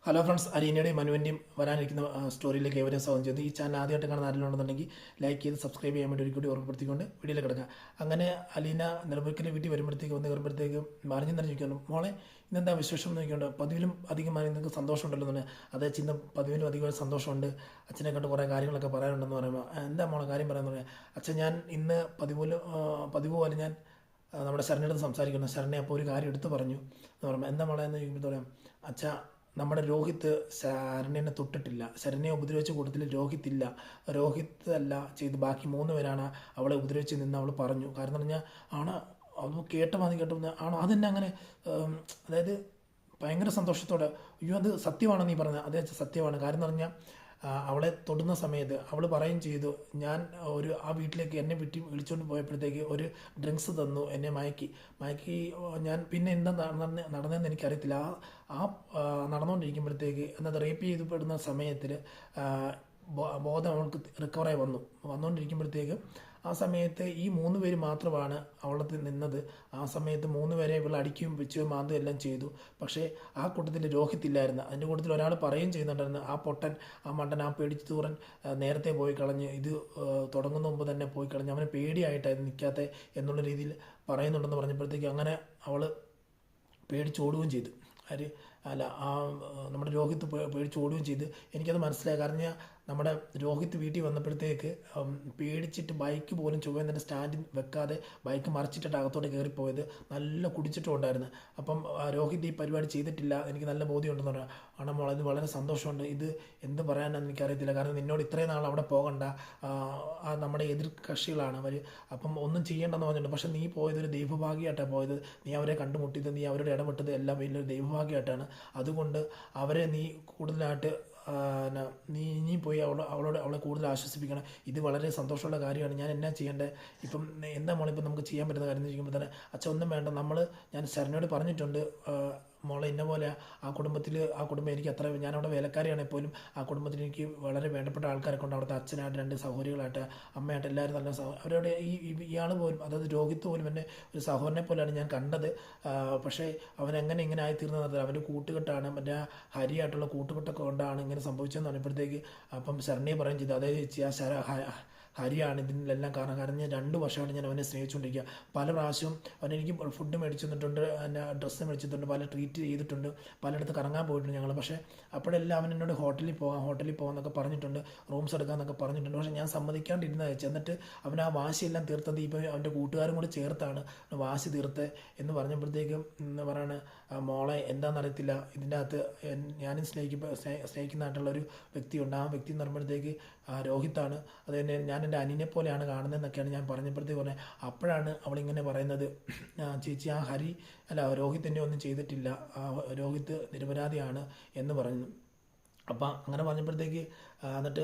Hello friends, അലീനയുടെയും മനുവിൻ്റെയും വരാനിരിക്കുന്ന സ്റ്റോറിയിലേക്ക് ഏവരെയും സ്വാഗതം ചെയ്യുന്നു. ഈ ചാനൽ ആദ്യമായിട്ട് കാണുന്ന ആരെങ്കിലുണ്ടെന്നുണ്ടെങ്കിൽ ലൈക്ക് ചെയ്ത് സബ്സ്ക്രൈബ് ചെയ്യാൻ വേണ്ടി ഒരിക്കലും ഓർമ്മപ്പെടുത്തിക്കൊണ്ട് വീഡിയോയിൽ കിടക്കുക. അങ്ങനെ അലീന നിലമ്പൂരിലെ വീട്ടിൽ വരുമ്പോഴത്തേക്ക് മറിഞ്ഞു നിറഞ്ഞിരിക്കുന്നു. മോളെ ഇന്നെന്താ വിശേഷം എന്ന് ചോദിക്കുന്നുണ്ട്. പതിവിലും അധികമായി നിങ്ങൾക്ക് സന്തോഷമുണ്ടല്ലോ എന്ന് പറഞ്ഞാൽ അതേ ചിന്ത പതിവിലും അധികം സന്തോഷമുണ്ട്. അച്ഛനെ കണ്ട് കുറേ കാര്യങ്ങളൊക്കെ പറയാനുണ്ടെന്ന് പറയുമ്പോൾ എന്താ മോളെ കാര്യം പറയാമെന്ന് പറയാം. അച്ഛൻ ഞാൻ ഇന്ന് പതിവ് പോലെ ഞാൻ നമ്മുടെ ശരണ്യടുത്ത് സംസാരിക്കുന്നു. ശരണ്യ അപ്പോൾ ഒരു കാര്യം എടുത്തു പറഞ്ഞു എന്ന് പറയുമ്പോൾ എന്താ മോളെ എന്ന് ചോദിക്കുമ്പോൾ പറയാം, അച്ഛ നമ്മുടെ രോഹിത്ത് ശരണ്യനെ തൊട്ടിട്ടില്ല. ശരണ്യെ ഉപദ്രവിച്ച കൂട്ടത്തിൽ രോഹിത്തില്ല. രോഹിത്ത് അല്ല ചെയ്ത് ബാക്കി 3 പേരാണ് അവളെ ഉപദ്രവിച്ച് നിന്ന് അവൾ പറഞ്ഞു. കാരണം എന്ന് പറഞ്ഞാൽ ആണ് അത് കേട്ടു ആണോ അതെന്നെ അങ്ങനെ അതായത് ഭയങ്കര സന്തോഷത്തോടെ അയ്യോ അത് സത്യമാണോ നീ പറഞ്ഞത്? അതേ സത്യമാണ്. കാരണം എന്ന് പറഞ്ഞാൽ അവളെ തൊടുന്ന സമയത്ത് അവൾ പറയും ചെയ്തു, ഞാൻ ആ വീട്ടിലേക്ക് എന്നെ വിളിച്ചുകൊണ്ട് പോയപ്പോഴത്തേക്ക് ഒരു ഡ്രിങ്ക്സ് തന്നു, എന്നെ മയക്കി ഞാൻ പിന്നെ എന്താ നടന്നതെന്ന് എനിക്കറിയത്തില്ല. ആ നടന്നുകൊണ്ടിരിക്കുമ്പോഴത്തേക്ക് എന്നത് റേപ്പ് ചെയ്യപ്പെടുന്ന സമയത്തിൽ ബോധം അവൾക്ക് റിക്കവറായി വന്നുകൊണ്ടിരിക്കുമ്പോഴത്തേക്ക് ആ സമയത്ത് ഈ 3 പേര് മാത്രമാണ് അവളത്ത് നിന്നത്. ആ സമയത്ത് 3 പേരെ ഇവൾ അടിക്കുകയും വെച്ചുകയും മാന്തുകയും എല്ലാം ചെയ്തു. പക്ഷേ ആ കൂട്ടത്തിൽ രോഹിത്തില്ലായിരുന്നു. അതിൻ്റെ കൂട്ടത്തിൽ ഒരാൾ പറയുകയും ചെയ്യുന്നുണ്ടായിരുന്നു, ആ പൊട്ടൻ, ആ മണ്ടൻ, ആ പേടിച്ചു തൂറൻ നേരത്തെ പോയി കളഞ്ഞ്, ഇത് തുടങ്ങുന്ന മുമ്പ് തന്നെ പോയി കളഞ്ഞ്, അവനെ പേടിയായിട്ടായിരുന്നു നിൽക്കാത്ത എന്നുള്ള രീതിയിൽ പറയുന്നുണ്ടെന്ന് പറഞ്ഞപ്പോഴത്തേക്ക് അങ്ങനെ അവൾ പേടിച്ചോടുകയും ചെയ്തു. നമ്മുടെ രോഹിത്ത് പേടിച്ചോടുകയും ചെയ്ത്. എനിക്കത് മനസ്സിലായി. കാരണം നമ്മുടെ രോഹിത്ത് വീട്ടിൽ വന്നപ്പോഴത്തേക്ക് പേടിച്ചിട്ട് ബൈക്ക് പോലും ചൊവ്വേ തന്നെ സ്റ്റാൻഡിൽ വെക്കാതെ ബൈക്ക് മറിച്ചിട്ടിട്ട് അകത്തോട്ട് കയറിപ്പോയത്. നല്ല കുടിച്ചിട്ടും ഉണ്ടായിരുന്നു. അപ്പം രോഹിത്ത് ഈ പരിപാടി ചെയ്തിട്ടില്ല, എനിക്ക് നല്ല ബോധ്യമുണ്ടെന്ന് പറയാം. ആണ് മോളെ, ഇത് വളരെ സന്തോഷമുണ്ട്. ഇത് എന്ത് പറയാനെന്ന് എനിക്കറിയത്തില്ല. കാരണം നിന്നോട് ഇത്രയും നാൾ അവിടെ പോകണ്ട, നമ്മുടെ എതിർ കക്ഷികളാണ് അവർ, അപ്പം ഒന്നും ചെയ്യേണ്ടെന്ന് പറഞ്ഞിട്ടുണ്ട്. പക്ഷേ നീ പോയത് ഒരു ദൈവഭാഗ്യമായിട്ടാണ് പോയത്. നീ അവരെ കണ്ടുമുട്ടിയത്, നീ അവരോട് ഇടപെട്ടത് എല്ലാം വലിയൊരു ദൈവഭാഗ്യമായിട്ടാണ്. അതുകൊണ്ട് അവരെ നീ കൂടുതലായിട്ട് നീ പോയി അവളെ കൂടുതൽ ആശ്വസിപ്പിക്കണം. ഇത് വളരെ സന്തോഷമുള്ള കാര്യമാണ്. ഞാൻ എന്നാ ചെയ്യേണ്ടത്? ഇപ്പം എന്താ മോളിപ്പം നമുക്ക് ചെയ്യാൻ പറ്റുന്ന കാര്യം എന്ന് ചോദിക്കുമ്പോൾ തന്നെ അച്ഛൻ ഒന്നും വേണ്ട, ഞാൻ ശരണ്യോട് പറഞ്ഞിട്ടുണ്ട്, മോളെ ഇന്ന പോലെ ആ കുടുംബം എനിക്ക് അത്ര, ഞാനവിടെ വേലക്കാരിയാണെങ്കിൽ പോലും ആ കുടുംബത്തിൽ എനിക്ക് വളരെ വേണ്ടപ്പെട്ട ആൾക്കാരെ കൊണ്ട്, അവിടുത്തെ അച്ഛനായിട്ട് 2 സഹോദരികളായിട്ട് അമ്മയായിട്ട് എല്ലാവരും നല്ല അവരോട് ഇയാൾ പോലും, അതായത് രോഹിത്ത് പോലും എന്നെ ഒരു സഹോദരനെ പോലെയാണ് ഞാൻ കണ്ടത്. പക്ഷേ അവനെങ്ങനെ ഇങ്ങനെ ആയിത്തീർന്നത് അവൻ്റെ കൂട്ടുകെട്ടാണ്, മറ്റേ ഹരിയായിട്ടുള്ള കൂട്ടുകെട്ടൊക്കെ കൊണ്ടാണ് ഇങ്ങനെ സംഭവിച്ചതെന്ന് പറഞ്ഞപ്പോഴത്തേക്ക് അപ്പം ശരണ്യെ പറയും ചെയ്തു, അതായത് ഹരിയാണ് ഇതിനെല്ലാം കാരണം. കാരണം ഞാൻ 2 വർഷമായിട്ട് ഞാൻ അവനെ സ്നേഹിച്ചുകൊണ്ടിരിക്കുക. പല പ്രാവശ്യവും അവനെനിക്ക് ഫുഡ് മേടിച്ചു തന്നിട്ടുണ്ട്, എന്നെ ഡ്രസ്സ് മേടിച്ചു തന്നിട്ടുണ്ട്, പല ട്രീറ്റ് ചെയ്തിട്ടുണ്ട്, പലയിടത്ത് കറങ്ങാൻ പോയിട്ടുണ്ട് ഞങ്ങൾ. പക്ഷേ അപ്പോഴെല്ലാം അവൻ എന്നോട് ഹോട്ടലിൽ പോകാമെന്നൊക്കെ പറഞ്ഞിട്ടുണ്ട്, റൂംസ് എടുക്കാമെന്നൊക്കെ പറഞ്ഞിട്ടുണ്ട്. പക്ഷേ ഞാൻ സമ്മതിക്കാണ്ടിരുന്ന വെച്ച്. എന്നിട്ട് അവൻ ആ വാശിയെല്ലാം തീർത്തത് ഇപ്പോൾ അവൻ്റെ കൂട്ടുകാരും കൂടി ചേർത്താണ് വാശി തീർത്ത് എന്ന് പറഞ്ഞപ്പോഴത്തേക്കും പറയാണ്, മോളെ എന്താണെന്നറിയത്തില്ല, ഇതിൻ്റെ അകത്ത് ഞാനും സ്നേഹിക്കുന്നതായിട്ടുള്ളൊരു വ്യക്തിയുണ്ട്. ആ വ്യക്തി എന്ന് പറയുമ്പോഴത്തേക്ക് രോഹിത്താണ്. അത് തന്നെ ഞാൻ എൻ്റെ അനിയനെ പോലെയാണ് കാണുന്നതെന്നൊക്കെയാണ് ഞാൻ പറഞ്ഞപ്പോഴത്തേക്ക് പറഞ്ഞത്. അപ്പോഴാണ് അവളിങ്ങനെ പറയുന്നത്, ചേച്ചി ആ രോഹിത് എന്നെ ഒന്നും ചെയ്തിട്ടില്ല, രോഹിത് നിരപരാധിയാണ് എന്ന് പറഞ്ഞു. അപ്പം അങ്ങനെ പറഞ്ഞപ്പോഴത്തേക്ക് എന്നിട്ട്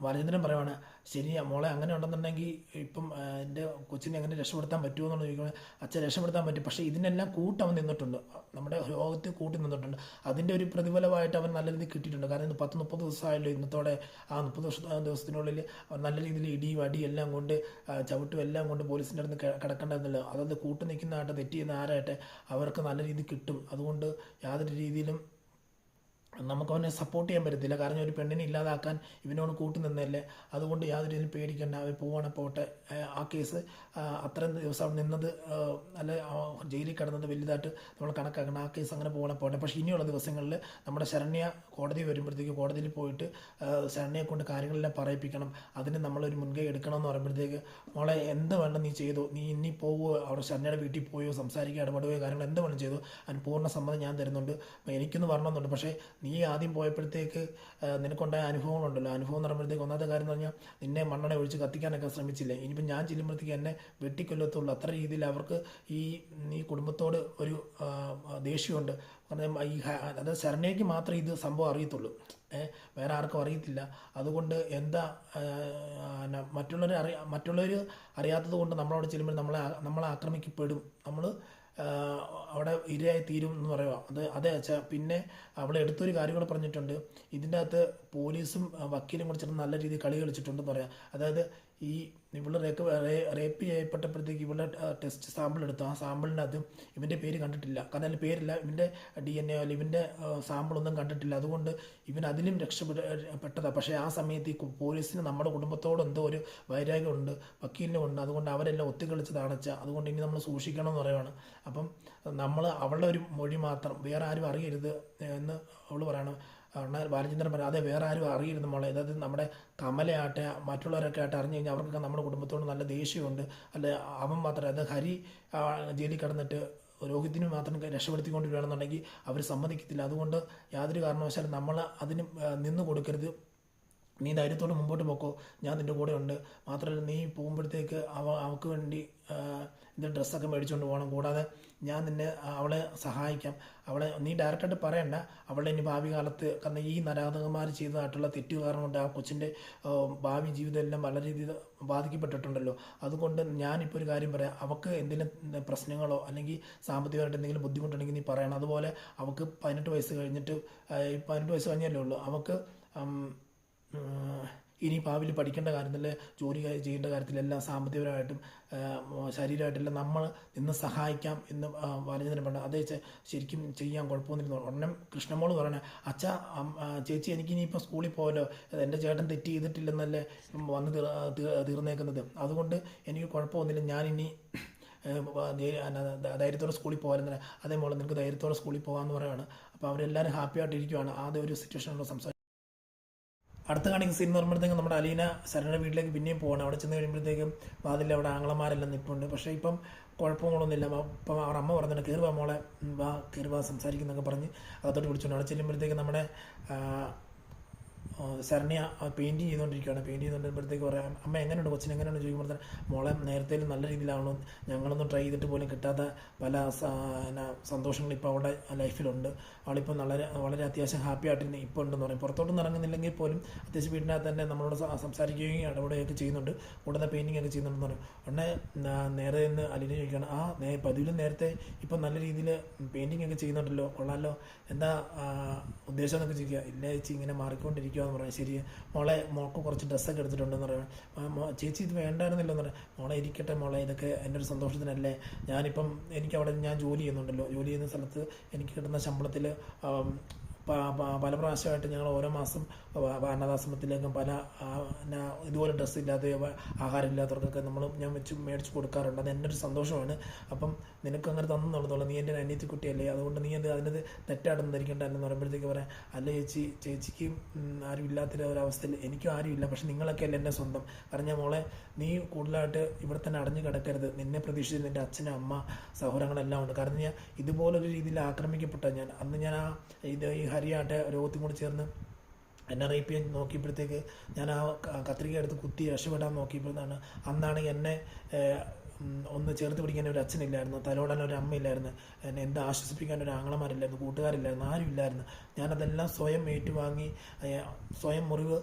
ബാലചന്ദ്രൻ പറയുവാണ്, ശരിയാ മോളെ, അങ്ങനെ ഉണ്ടെന്നുണ്ടെങ്കിൽ ഇപ്പം എൻ്റെ കൊച്ചിനെ എങ്ങനെ രക്ഷപ്പെടുത്താൻ പറ്റുമോ എന്നുള്ളത് ചോദിക്കുമ്പോൾ അച്ഛൻ രക്ഷപ്പെടുത്താൻ പറ്റും. പക്ഷേ ഇതിനെല്ലാം അവൻ നിന്നിട്ടുണ്ട്, നമ്മുടെ രോഗത്തിൽ കൂട്ടി നിന്നിട്ടുണ്ട്. അതിൻ്റെ ഒരു പ്രതിഫലമായിട്ട് അവൻ നല്ല രീതിയിൽ കിട്ടിയിട്ടുണ്ട്. കാരണം ഇന്ന് 10-30 ദിവസമായല്ലോ. ഇന്നത്തോടെ ആ 30 ദിവസത്തിനുള്ളിൽ നല്ല രീതിയിൽ ഇടിയും അടിയും എല്ലാം കൊണ്ട് ചവിട്ടും എല്ലാം കൊണ്ട് പോലീസിൻ്റെ അടുത്ത് കിടക്കേണ്ടതെന്നല്ലോ. അതായത് കൂട്ടു നിൽക്കുന്നതായിട്ട് തെറ്റ് ചെയ്യുന്ന ആരായിട്ട് അവർക്ക് നല്ല രീതിയിൽ കിട്ടും. അതുകൊണ്ട് യാതൊരു രീതിയിലും നമുക്കവനെ സപ്പോർട്ട് ചെയ്യാൻ പറ്റത്തില്ല. കാരണം ഒരു പെണ്ണിനെ ഇല്ലാതാക്കാൻ ഇവനോട് കൂട്ടുനിന്നല്ലേ. അതുകൊണ്ട് യാതൊരു രീതിയിലും പേടിക്കേണ്ട, അവർ പോട്ടെ. ആ കേസ് അത്രയും ദിവസം അവിടെ നിന്നത് അല്ല, ജയിലിൽ കിടന്നത് വലുതായിട്ട് നമ്മൾ കണക്കാക്കണം. ആ കേസ് അങ്ങനെ പോട്ടെ. പക്ഷേ ഇനിയുള്ള ദിവസങ്ങളിൽ നമ്മുടെ ശരണ്യ കോടതി വരുമ്പോഴത്തേക്ക് കോടതിയിൽ പോയിട്ട് ശരണ്യെ കൊണ്ട് കാര്യങ്ങളെല്ലാം പറയിപ്പിക്കണം. അതിന് നമ്മളൊരു മുൻകൈ എടുക്കണമെന്ന് പറയുമ്പോഴത്തേക്ക് മോളെ എന്ത് വേണം നീ ചെയ്തു, നീ ഇനി പോവുകയോ അവിടെ ശരണ്യയുടെ വീട്ടിൽ പോയോ സംസാരിക്കുക ഇടപെടുകയോ കാര്യങ്ങൾ എന്ത് വേണം ചെയ്തു, അതിന് പൂർണ്ണ സമ്മതം ഞാൻ തരുന്നുണ്ട്. എനിക്കൊന്ന് വരണമെന്നുണ്ട്. പക്ഷേ നീ ആദ്യം പോയപ്പോഴത്തേക്ക് നിനക്കുണ്ടായ അനുഭവങ്ങളുണ്ടല്ലോ. അനുഭവം എന്ന് പറയുമ്പോഴത്തേക്ക് ഒന്നാമത്തെ കാര്യം എന്ന് പറഞ്ഞാൽ നിന്നെ മണ്ണെണ്ണ ഒഴിച്ച് കത്തിക്കാനൊക്കെ ശ്രമിച്ചില്ലേ. ഇനിയിപ്പോൾ ഞാൻ ചെല്ലുമ്പോഴത്തേക്ക് എന്നെ വെട്ടിക്കൊല്ലത്തുള്ളൂ. അത്ര രീതിയിൽ അവർക്ക് ഈ കുടുംബത്തോട് ഒരു ദേഷ്യമുണ്ട്. കാരണം അതായത് ശരണ്യയ്ക്ക് മാത്രമേ ഇത് സംഭവം അറിയത്തുള്ളൂ, വേറെ ആർക്കും അറിയത്തില്ല. അതുകൊണ്ട് എന്താ മറ്റുള്ളവർ അറിയാത്തത് കൊണ്ട് നമ്മളവിടെ ചെല്ലുമ്പോൾ നമ്മളെ ആക്രമിക്കപ്പെടും, നമ്മൾ അവിടെ ഇരയായി തീരും എന്ന് പറയുക. അതേ വെച്ചാൽ പിന്നെ അവളെ എടുത്തൊരു കാര്യം കൂടെ പറഞ്ഞിട്ടുണ്ട്. ഇതിൻ്റെ അകത്ത് പോലീസും വക്കീലും കൂടെ ചേർന്ന് നല്ല രീതിയിൽ കളി കളിച്ചിട്ടുണ്ടെന്ന് പറയാം. അതായത് ഈ ഇവള് റേപ്പ് ചെയ്യപ്പെട്ടപ്പോഴത്തേക്ക് ഇവളുടെ ടെസ്റ്റ് സാമ്പിൾ എടുത്തു. ആ സാമ്പിളിനകത്ത് ഇവൻ്റെ പേര് കണ്ടിട്ടില്ല. കാരണം അതിൽ പേരില്ല, ഇവൻ്റെ DNA അല്ലെങ്കിൽ ഇവൻ്റെ സാമ്പിളൊന്നും കണ്ടിട്ടില്ല. അതുകൊണ്ട് ഇവൻ അതിലും രക്ഷപ്പെട്ടതാണ്. പക്ഷേ ആ സമയത്ത് ഈ പോലീസിന് നമ്മുടെ കുടുംബത്തോട് എന്തോ ഒരു വൈരാഗ്യമുണ്ട്, വക്കീലിനുണ്ട്. അതുകൊണ്ട് അവരെല്ലാം ഒത്തുകളിച്ചതാണച്ച. അതുകൊണ്ട് ഇനി നമ്മൾ സൂക്ഷിക്കണം എന്ന് പറയുവാണ്. അപ്പം നമ്മൾ അവളുടെ ഒരു മൊഴി മാത്രം, വേറെ ആരും അറിയരുത് എന്ന് അവൾ പറയണം. ബാലചന്ദ്രൻ പറയാം, അതെ വേറെ ആരും അറിയരുത് മോളെ. അതായത് നമ്മുടെ കമലയാട്ടെ മറ്റുള്ളവരൊക്കെ ആയിട്ട് അറിഞ്ഞു കഴിഞ്ഞാൽ അവർക്കൊക്കെ നമ്മുടെ കുടുംബത്തോട് നല്ല ദേഷ്യമുണ്ട്. അല്ലെ അവൻ മാത്രം, അതായത് ഹരി ജയിലിൽ കിടന്നിട്ട് രോഹിത്തിനെ മാത്രം രക്ഷപ്പെടുത്തിക്കൊണ്ട് വരികയാണെന്നുണ്ടെങ്കിൽ അവർ സമ്മതിക്കത്തില്ല. അതുകൊണ്ട് യാതൊരു കാരണവശാലും നമ്മൾ അതിന് നിന്ന് കൊടുക്കരുത്. നീ ധൈര്യത്തോടെ മുമ്പോട്ട് പോക്കോ, ഞാൻ നിൻ്റെ കൂടെ ഉണ്ട്. മാത്രമല്ല നീ പോകുമ്പോഴത്തേക്ക് അവൾക്ക് വേണ്ടി ഇത് ഡ്രസ്സൊക്കെ മേടിച്ചുകൊണ്ട് പോകണം. കൂടാതെ ഞാൻ നിന്നെ അവളെ സഹായിക്കാം. അവളെ നീ ഡയറക്റ്റായിട്ട് പറയണ്ട, അവളെ ഇനി ഭാവി കാലത്ത്, കാരണം ഈ നരാധകന്മാർ ചെയ്തതായിട്ടുള്ള തെറ്റ് കാരണം കൊണ്ട് ആ കൊച്ചിൻ്റെ ഭാവി ജീവിതം എല്ലാം വളരെ രീതിയിൽ ബാധിക്കപ്പെട്ടിട്ടുണ്ടല്ലോ. അതുകൊണ്ട് ഞാനിപ്പോൾ ഒരു കാര്യം പറയാം, അവൾക്ക് എന്തെങ്കിലും പ്രശ്നങ്ങളോ അല്ലെങ്കിൽ സാമ്പത്തികമായിട്ട് എന്തെങ്കിലും ബുദ്ധിമുട്ടുണ്ടെങ്കിൽ നീ പറയണം. അതുപോലെ അവൾക്ക് 18 വയസ്സ് കഴിഞ്ഞിട്ട് 18 വയസ്സ് കഴിഞ്ഞല്ലേ ഉള്ളൂ. അവൾക്ക് ഇനി ഭാവിയിൽ പഠിക്കേണ്ട കാര്യത്തിൽ, ജോലി ചെയ്യേണ്ട കാര്യത്തിലെല്ലാം സാമ്പത്തികപരമായിട്ടും ശരീരമായിട്ടെല്ലാം നമ്മൾ നിന്ന് സഹായിക്കാം എന്ന് ബാലചന്ദ്രൻ പറഞ്ഞു. അതേ ശരിക്കും ചെയ്യാൻ കുഴപ്പമൊന്നുമില്ല. ഉടനെ കൃഷ്ണമോള് പറയണേ, അച്ഛാ ചേച്ചി എനിക്കിനിയിപ്പോൾ സ്കൂളിൽ പോകല്ലോ, എൻ്റെ ചേട്ടൻ തെറ്റ് ചെയ്തിട്ടില്ലെന്നല്ലേ വന്ന് തീർന്നേക്കുന്നത്. അതുകൊണ്ട് എനിക്ക് കുഴപ്പമൊന്നുമില്ല, ഞാനിനി ധൈര്യത്തോടെ സ്കൂളിൽ പോകാമെന്ന്. അതേ മോളെ നിനക്ക് ധൈര്യത്തോടെ സ്കൂളിൽ പോകാമെന്ന് പറയുകയാണ്. അപ്പോൾ അവരെല്ലാവരും ഹാപ്പി ആയിട്ടിരിക്കുവാണ്. ആദ്യം ഒരു സിറ്റുവേഷനുള്ള സംസാരിക്കും. അടുത്ത കാണിക്കുന്ന സീൻ എന്ന് പറയുമ്പോഴത്തേക്കും നമ്മുടെ അലീന ശരണയുടെ വീട്ടിലേക്ക് പിന്നെയും പോകണം. അവിടെ ചെന്ന് കഴിയുമ്പോഴത്തേക്കും വാതിൽ അവിടെ ആങ്ങളമാരെല്ലാം നിൽപ്പുണ്ട്. പക്ഷേ ഇപ്പം കുഴപ്പങ്ങളൊന്നുമില്ല. അപ്പം അവർ അമ്മ പറഞ്ഞിട്ട് കയറി വാ മോളെ, കയറി വാ സംസാരിക്കുന്നൊക്കെ പറഞ്ഞ് അകത്തോട്ട് വിളിച്ചുകൊണ്ട് അവിടെ ചെല്ലുമ്പോഴത്തേക്കും നമ്മുടെ ശരണ്യ പെയിൻറ്റിങ് ചെയ്തുകൊണ്ടിരിക്കുകയാണ്. പെയിൻറ്റ് ചെയ്തുകൊണ്ടിരുമ്പോഴത്തേക്ക് പറയാം, അമ്മ എങ്ങനെയുണ്ട് കൊച്ചിന്, എങ്ങനെയുണ്ട് ചോദിക്കുമ്പോൾ മോളെ നേരത്തെ നല്ല രീതിയിലാവണം, ഞങ്ങളൊന്നും ട്രൈ ചെയ്തിട്ട് പോലും കിട്ടാത്ത പല സന്തോഷങ്ങൾ ഇപ്പോൾ അവളുടെ ലൈഫിലുണ്ട്. അവളിപ്പം വളരെ അത്യാവശ്യം ഹാപ്പി ആയിട്ട് ഇപ്പോൾ ഉണ്ടെന്ന് പറയും. പുറത്തോട്ടൊന്നും ഇറങ്ങുന്നില്ലെങ്കിൽ പോലും അത്യാവശ്യം വീടിനകത്ത് തന്നെ നമ്മളോട് സംസാരിക്കുകയും ഇടപെടുകയൊക്കെ ചെയ്യുന്നുണ്ട്. കൂടുതൽ പെയിൻറ്റിങ് ഒക്കെ ചെയ്യുന്നുണ്ടെന്ന് പറയും. ഉടനെ നേരെ നിന്ന് അലിനെ ചോദിക്കുകയാണ്, പതിവിലും നേരത്തെ ഇപ്പം നല്ല രീതിയിൽ പെയിൻറ്റിങ് ഒക്കെ ചെയ്യുന്നുണ്ടല്ലോ, കൊള്ളാമല്ലോ, എന്താ ഉദ്ദേശം എന്നൊക്കെ ചോദിക്കുക. ഇല്ല ചേച്ചി ഇങ്ങനെ മാറിക്കൊണ്ടിരിക്കുക എന്ന് പറയാം. ശരി മോൾക്ക് കുറച്ച് ഡ്രസ്സൊക്കെ എടുത്തിട്ടുണ്ടെന്ന് പറയാം. ചേച്ചി ഇത് വേണ്ടായിരുന്നില്ലെന്ന് പറയാം. മോളെ ഇരിക്കട്ടെ മോളെ, ഇതൊക്കെ എൻ്റെ ഒരു സന്തോഷത്തിനല്ലേ. ഞാനിപ്പം ഞാൻ ജോലി ചെയ്യുന്നുണ്ടല്ലോ, ജോലി ചെയ്യുന്ന സ്ഥലത്ത് എനിക്ക് കിട്ടുന്ന ശമ്പളത്തിൽ പല പ്രാവശ്യമായിട്ട് ഞങ്ങൾ ഓരോ മാസം അനാഥാശ്രമത്തിലേക്കും പല ഇതുപോലെ ഡ്രസ്സ് ഇല്ലാതെ ആഹാരം ഇല്ലാത്തവർക്കൊക്കെ ഞാൻ മേടിച്ച് കൊടുക്കാറുണ്ട്. അത് എൻ്റെ ഒരു സന്തോഷമാണ്. അപ്പം നിനക്ക് അങ്ങനെ തന്നുള്ളതുള്ളൂ, നീ എൻ്റെ അനിയത്തി കുട്ടിയല്ലേ, അതുകൊണ്ട് നീ അതിനത് തെറ്റായിട്ടൊന്നും ധരിക്കേണ്ട എന്ന് പറയുമ്പോഴത്തേക്ക് പറയാം, അല്ല ചേച്ചിക്ക് ആരും ഇല്ലാത്ത ഒരവസ്ഥയിൽ എനിക്കും ആരും ഇല്ല, പക്ഷെ നിങ്ങളൊക്കെ അല്ലേ എൻ്റെ സ്വന്തം. കാരണം മോളെ നീ കൂടുതലായിട്ട് ഇവിടെ തന്നെ അടഞ്ഞു കിടക്കരുത്. നിന്നെ പ്രതീക്ഷിച്ച് നിൻ്റെ അച്ഛനും അമ്മ സഹോദരങ്ങളെല്ലാം ഉണ്ട്. കാരണം ഞാൻ ഇതുപോലൊരു രീതിയിൽ ആക്രമിക്കപ്പെട്ട അന്ന് ഞാൻ ഈ ഹരിയാട്ടെ രോഗത്തും കൂടി ചേർന്ന് എന്നെ റേപ്പ് ചെയ്യാൻ നോക്കിയപ്പോഴത്തേക്ക് ഞാൻ ആ കത്രിക എടുത്ത് കുത്തി രക്ഷപ്പെടാൻ നോക്കിയപ്പോഴാണ്. അന്നാണെങ്കിൽ എന്നെ ഒന്ന് ചേർത്ത് പിടിക്കാൻ ഒരു അച്ഛനില്ലായിരുന്നു, തലോടാൻ ഒരു അമ്മയില്ലായിരുന്നു, എന്നെ എന്ത് ആശ്വസിപ്പിക്കാൻ ഒരു ആങ്ങളമാരില്ലായിരുന്നു, കൂട്ടുകാരില്ലായിരുന്നു, ആരും ഇല്ലായിരുന്നു. ഞാനതെല്ലാം സ്വയം ഏറ്റുവാങ്ങി സ്വയം മുറിവ്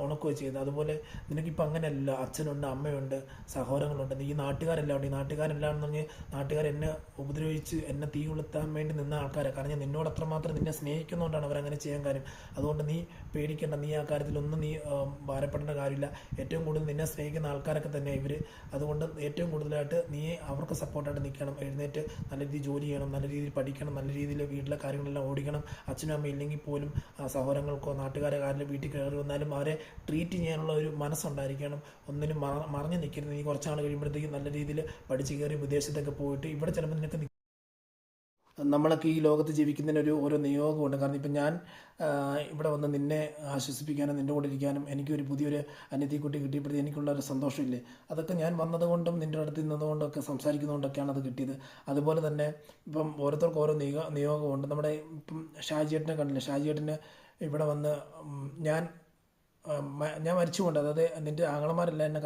ഉണക്കുകയോ ചെയ്തു. അതുപോലെ നിനക്കിപ്പോൾ അങ്ങനെയല്ല, അച്ഛനുണ്ട്, അമ്മയുണ്ട്, സഹോദരങ്ങളുണ്ട്, ഈ നാട്ടുകാരെല്ലാം ഉണ്ട്. ഈ നാട്ടുകാരെല്ലാം എന്ന് പറഞ്ഞ് നാട്ടുകാരെന്നെ ഉപദ്രവിച്ച് എന്നെ തീ കൊളുത്താൻ വേണ്ടി നിന്ന ആൾക്കാരാണ്. കാരണം ഞാൻ നിന്നോട് അത്രമാത്രം നിന്നെ സ്നേഹിക്കുന്നതുകൊണ്ടാണ് അവരങ്ങനെ ചെയ്യാൻ കാര്യം. അതുകൊണ്ട് നീ പേടിക്കേണ്ട, നീ ആ കാര്യത്തിലൊന്നും നീ ഭാരപ്പെടേണ്ട കാര്യമില്ല. ഏറ്റവും കൂടുതൽ നിന്നെ സ്നേഹിക്കുന്ന ആൾക്കാരൊക്കെ തന്നെ ഇവർ. അതുകൊണ്ട് ഏറ്റവും കൂടുതലായിട്ട് നീ അവർക്ക് സപ്പോർട്ടായിട്ട് നിൽക്കണം. എഴുന്നേറ്റ് നല്ല രീതിയിൽ ജോലി ചെയ്യണം, നല്ല രീതിയിൽ പഠിക്കണം, നല്ല രീതിയിൽ വീട്ടിലെ കാര്യങ്ങളെല്ലാം ഓടിക്കണം. അച്ഛനും അമ്മ ഇല്ലെങ്കിൽ പോലും സഹോദരങ്ങൾക്കോ നാട്ടുകാരെ കാര്യം വീട്ടിൽ കയറി വന്നാലും അവരെ ട്രീറ്റ് ചെയ്യാനുള്ള ഒരു മനസ്സുണ്ടായിരിക്കണം. ഒന്നിനും മറഞ്ഞു നിൽക്കരുത്. നീ കുറച്ചാൾ കഴിയുമ്പോഴത്തേക്കും നല്ല രീതിയിൽ പഠിച്ച് കയറി വിദേശത്തൊക്കെ പോയിട്ട് ഇവിടെ ചിലപ്പോൾ നിനക്ക് നമ്മളൊക്കെ ഈ ലോകത്ത് ജീവിക്കുന്നതിന് ഓരോ നിയോഗമുണ്ട്. കാരണം ഇപ്പം ഞാൻ ഇവിടെ വന്ന് നിന്നെ ആശ്വസിപ്പിക്കാനും നിൻ്റെ കൂടെ ഇരിക്കാനും എനിക്കൊരു പുതിയൊരു അനിയത്തിക്കുട്ടി കിട്ടിയപ്പോഴത്തേക്ക് എനിക്കുള്ള ഒരു സന്തോഷമില്ലേ, അതൊക്കെ ഞാൻ വന്നതുകൊണ്ടും നിൻ്റെ അടുത്ത് നിന്നതുകൊണ്ടൊക്കെ സംസാരിക്കുന്നതുകൊണ്ടൊക്കെയാണ് അത് കിട്ടിയത്. അതുപോലെ തന്നെ ഇപ്പം ഓരോരുത്തർക്കും ഓരോ നിയോഗമുണ്ട്. നമ്മുടെ ഇപ്പം ഷാജിയേട്ടനെ കണ്ടില്ലേ, ഷാജിയേട്ടന് ഇവിടെ വന്ന് ഞാൻ മരിച്ചുകൊണ്ട്, അതായത് നിൻ്റെ ആങ്ങളമാരെല്ലാം എന്നെ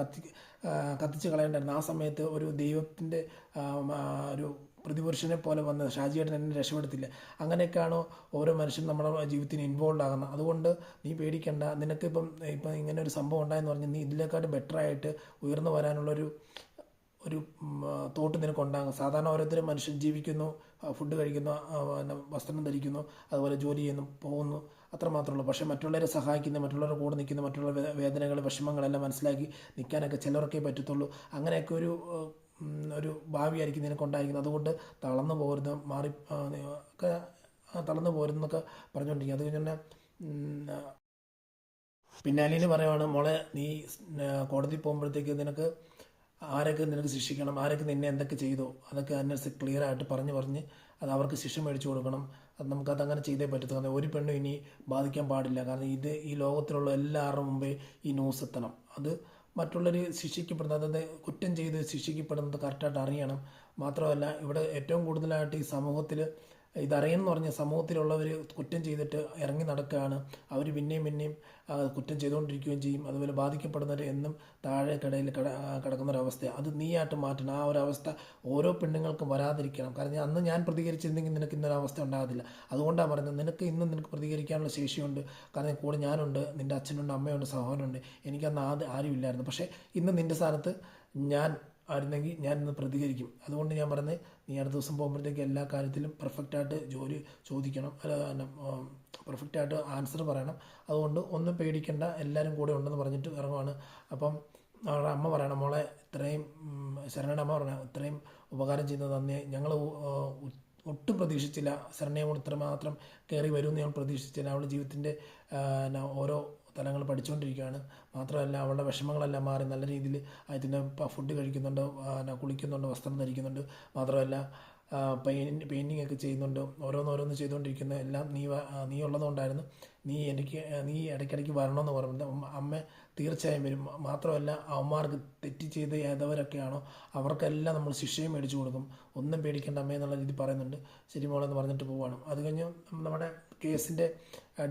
കത്തിച്ച് കളയേണ്ടായിരുന്നു. ആ സമയത്ത് ഒരു ദൈവത്തിൻ്റെ ഒരു പ്രതിപുരുഷനെ പോലെ വന്ന് ഷാജിയേട്ടൻ എന്നെ രക്ഷപ്പെടുത്തില്ല. അങ്ങനെയൊക്കെയാണോ ഓരോ മനുഷ്യനും നമ്മുടെ ജീവിതത്തിന് ഇൻവോൾവ് ആകുന്നത്. അതുകൊണ്ട് നീ പേടിക്കേണ്ട. നിനക്കിപ്പം ഇങ്ങനെ ഒരു സംഭവം ഉണ്ടായെന്ന് പറഞ്ഞ് നീ ഇതിലേക്കാട്ട് ബെറ്ററായിട്ട് ഉയർന്നു വരാനുള്ളൊരു തോട്ട് നിനക്കുണ്ടാകും. സാധാരണ ഓരോരുത്തരും മനുഷ്യൻ ജീവിക്കുന്നു, ഫുഡ് കഴിക്കുന്നു, വസ്ത്രം ധരിക്കുന്നു, അതുപോലെ ജോലി ചെയ്യുന്നു, പോകുന്നു, അത്രമാത്രമേ ഉള്ളൂ. പക്ഷേ മറ്റുള്ളവരെ സഹായിക്കുന്ന, മറ്റുള്ളവരുടെ കൂടെ നിൽക്കുന്ന, മറ്റുള്ള വേദനകൾ വിഷമങ്ങളെല്ലാം മനസ്സിലാക്കി നിൽക്കാനൊക്കെ ചിലർക്കേ പറ്റത്തുള്ളൂ. അങ്ങനെയൊക്കെ ഒരു ഭാവിയായിരിക്കും നിനക്കുണ്ടായിരിക്കുന്നത്. അതുകൊണ്ട് തളർന്നു പോകരുത്, ഒക്കെ തളർന്നു പോരുന്നൊക്കെ പറഞ്ഞുകൊണ്ടിരിക്കുക. അത് കഴിഞ്ഞ് പിന്നെ അലീന് പറയുവാണ്, മോളെ നീ കോടതി പോകുമ്പോഴത്തേക്ക് ആരൊക്കെ നിനക്ക് ശിക്ഷിക്കണം, ആരൊക്കെ നിന്നെ എന്തൊക്കെ ചെയ്തു, അതൊക്കെ അതിനനുസരിച്ച് ക്ലിയറായിട്ട് പറഞ്ഞ് അത് അവർക്ക് ശിക്ഷ മേടിച്ചു കൊടുക്കണം. അത് നമുക്കതങ്ങനെ ചെയ്തേ പറ്റത്തു. കാരണം ഒരു പെണ്ണും ഇനി ബാധിക്കാൻ പാടില്ല. കാരണം ഈ ലോകത്തിലുള്ള എല്ലാവരുടെ മുമ്പേ ഈ ന്യൂസ് എത്തണം. അത് മറ്റുള്ളവർ ശിക്ഷിക്കപ്പെടുന്നത്, അതായത് കുറ്റം ചെയ്ത് ശിക്ഷിക്കപ്പെടുന്നത് കറക്റ്റായിട്ട് അറിയണം. മാത്രമല്ല ഇവിടെ ഏറ്റവും കൂടുതലായിട്ട് ഈ സമൂഹത്തിൽ ഇതറിയുമെന്ന് പറഞ്ഞ സമൂഹത്തിലുള്ളവർ കുറ്റം ചെയ്തിട്ട് ഇറങ്ങി നടക്കുകയാണ്. അവർ പിന്നെയും കുറ്റം ചെയ്തുകൊണ്ടിരിക്കുകയും ചെയ്യും. അതുപോലെ ബാധിക്കപ്പെടുന്നവർ എന്നും താഴെ കടയിൽ കിടക്കുന്നൊരവസ്ഥ, അത് നീയായിട്ട് മാറ്റണം. ആ ഒരു അവസ്ഥ ഓരോ പെണ്ണുങ്ങൾക്കും വരാതിരിക്കണം. കാരണം അന്ന് ഞാൻ പ്രതികരിച്ചിരുന്നെങ്കിൽ നിനക്ക് ഇന്നൊരവസ്ഥ ഉണ്ടാകത്തില്ല. അതുകൊണ്ടാണ് പറയുന്നത്, നിനക്ക് പ്രതികരിക്കാനുള്ള ശേഷിയുണ്ട്. കാരണം കൂടെ ഞാനുണ്ട്, നിൻ്റെ അച്ഛനുണ്ട്, അമ്മയുണ്ട്, സഹോദരനുണ്ട്. എനിക്കന്ന് ആരും ഇല്ലായിരുന്നു. പക്ഷേ ഇന്ന് നിൻ്റെ സ്ഥാനത്ത് ഞാൻ ആയിരുന്നെങ്കിൽ ഞാൻ ഇന്ന് പ്രതികരിക്കും. അതുകൊണ്ട് ഞാൻ പറഞ്ഞത്, നീ അടുത്ത ദിവസം പോകുമ്പോഴത്തേക്ക് എല്ലാ കാര്യത്തിലും പെർഫെക്റ്റായിട്ട് ജോലി ചോദിക്കണം, പെർഫെക്റ്റായിട്ട് ആൻസർ പറയണം. അതുകൊണ്ട് ഒന്നും പേടിക്കേണ്ട, എല്ലാവരും കൂടെ ഉണ്ടെന്ന് പറഞ്ഞിട്ട് ഇറങ്ങുവാണ്. അപ്പം അവരുടെ അമ്മ പറയണം, മോളെ ശരണയുടെ അമ്മ പറയണം, ഇത്രയും ഉപകാരം ചെയ്യുന്നത് നന്ദി. ഞങ്ങൾ ഒട്ടും പ്രതീക്ഷിച്ചില്ല ശരണയെ കൊണ്ട് ഇത്രമാത്രം കയറി വരുമെന്ന് ഞങ്ങൾ പ്രതീക്ഷിച്ചില്ല. അവളുടെ ജീവിതത്തിൻ്റെ ഓരോ തലങ്ങൾ പഠിച്ചുകൊണ്ടിരിക്കുകയാണ്. മാത്രമല്ല അവളുടെ വിഷമങ്ങളെല്ലാം മാറി നല്ല രീതിയിൽ അതിൻ്റെ ഫുഡ് കഴിക്കുന്നുണ്ട്, കുളിക്കുന്നുണ്ട്, വസ്ത്രം ധരിക്കുന്നുണ്ട്. മാത്രമല്ല പെയിൻറ്റിങ് ഒക്കെ ചെയ്യുന്നുണ്ട്. ഓരോന്ന് ചെയ്തുകൊണ്ടിരിക്കുന്ന എല്ലാം നീ ഉള്ളതുകൊണ്ടായിരുന്നു. നീ ഇടയ്ക്കിടയ്ക്ക് വരണമെന്ന് പറയുന്നത് അമ്മ തീർച്ചയായും വരും. മാത്രമല്ല അവന്മാർക്ക് തെറ്റ് ചെയ്ത് ഏതവരൊക്കെയാണോ അവർക്കെല്ലാം നമ്മൾ ശിക്ഷയും മേടിച്ചു കൊടുക്കും. ഒന്നും പേടിക്കേണ്ട അമ്മ എന്നുള്ള രീതി പറയുന്നുണ്ട്. ശരി മോളെന്ന് പറഞ്ഞിട്ട് പോവുകയാണ്. അത് കഴിഞ്ഞ് നമ്മുടെ കേസിൻ്റെ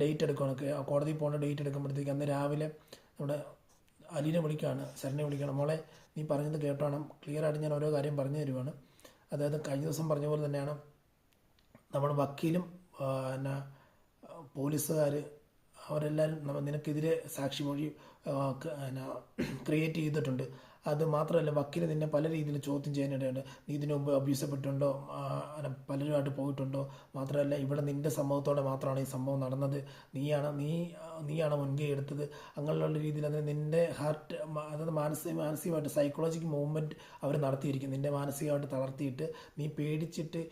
ഡേറ്റ് എടുക്കുകയാണ്. കോടതിയിൽ പോകേണ്ട ഡേറ്റ് എടുക്കുമ്പോഴത്തേക്ക് അന്ന് രാവിലെ നമ്മുടെ അലീനെ വിളിക്കുകയാണ്, ശരണ്യെ വിളിക്കുകയാണ്. മോളെ നീ പറഞ്ഞത് കേട്ടോണം, ക്ലിയറായിട്ട് ഞാൻ ഓരോ കാര്യം പറഞ്ഞു തരുവാണ്. അതായത് കഴിഞ്ഞ ദിവസം പറഞ്ഞ പോലെ തന്നെയാണ് നമ്മുടെ വക്കീലും പോലീസുകാർ അവരെല്ലാവരും നിനക്കെതിരെ സാക്ഷിമൊഴി ക്രിയേറ്റ് ചെയ്തിട്ടുണ്ട്. അത് മാത്രമല്ല വക്കീൽ നിന്നെ പല രീതിയിൽ ചോദ്യം ചെയ്യാനിടയുണ്ട്. നീ ഇതിനു മുമ്പ് അബ്യൂസപ്പെട്ടുണ്ടോ, പലരുമായിട്ട് പോയിട്ടുണ്ടോ, മാത്രമല്ല ഇവിടെ നിൻ്റെ സമ്മതത്തോടെ മാത്രമാണ് ഈ സംഭവം നടന്നത്, നീയാണ് മുൻകൈ എടുത്തത്, അങ്ങനെയുള്ള രീതിയിൽ അതിന് നിൻ്റെ ഹാർട്ട്, അതായത് മാനസികമായിട്ട് സൈക്കോളജിക്കൽ മൂവ്മെൻറ്റ് അവർ നടത്തിയിരിക്കും. നിൻ്റെ മാനസികമായിട്ട് തളർത്തിയിട്ട് നീ പേടിച്ചിട്ട്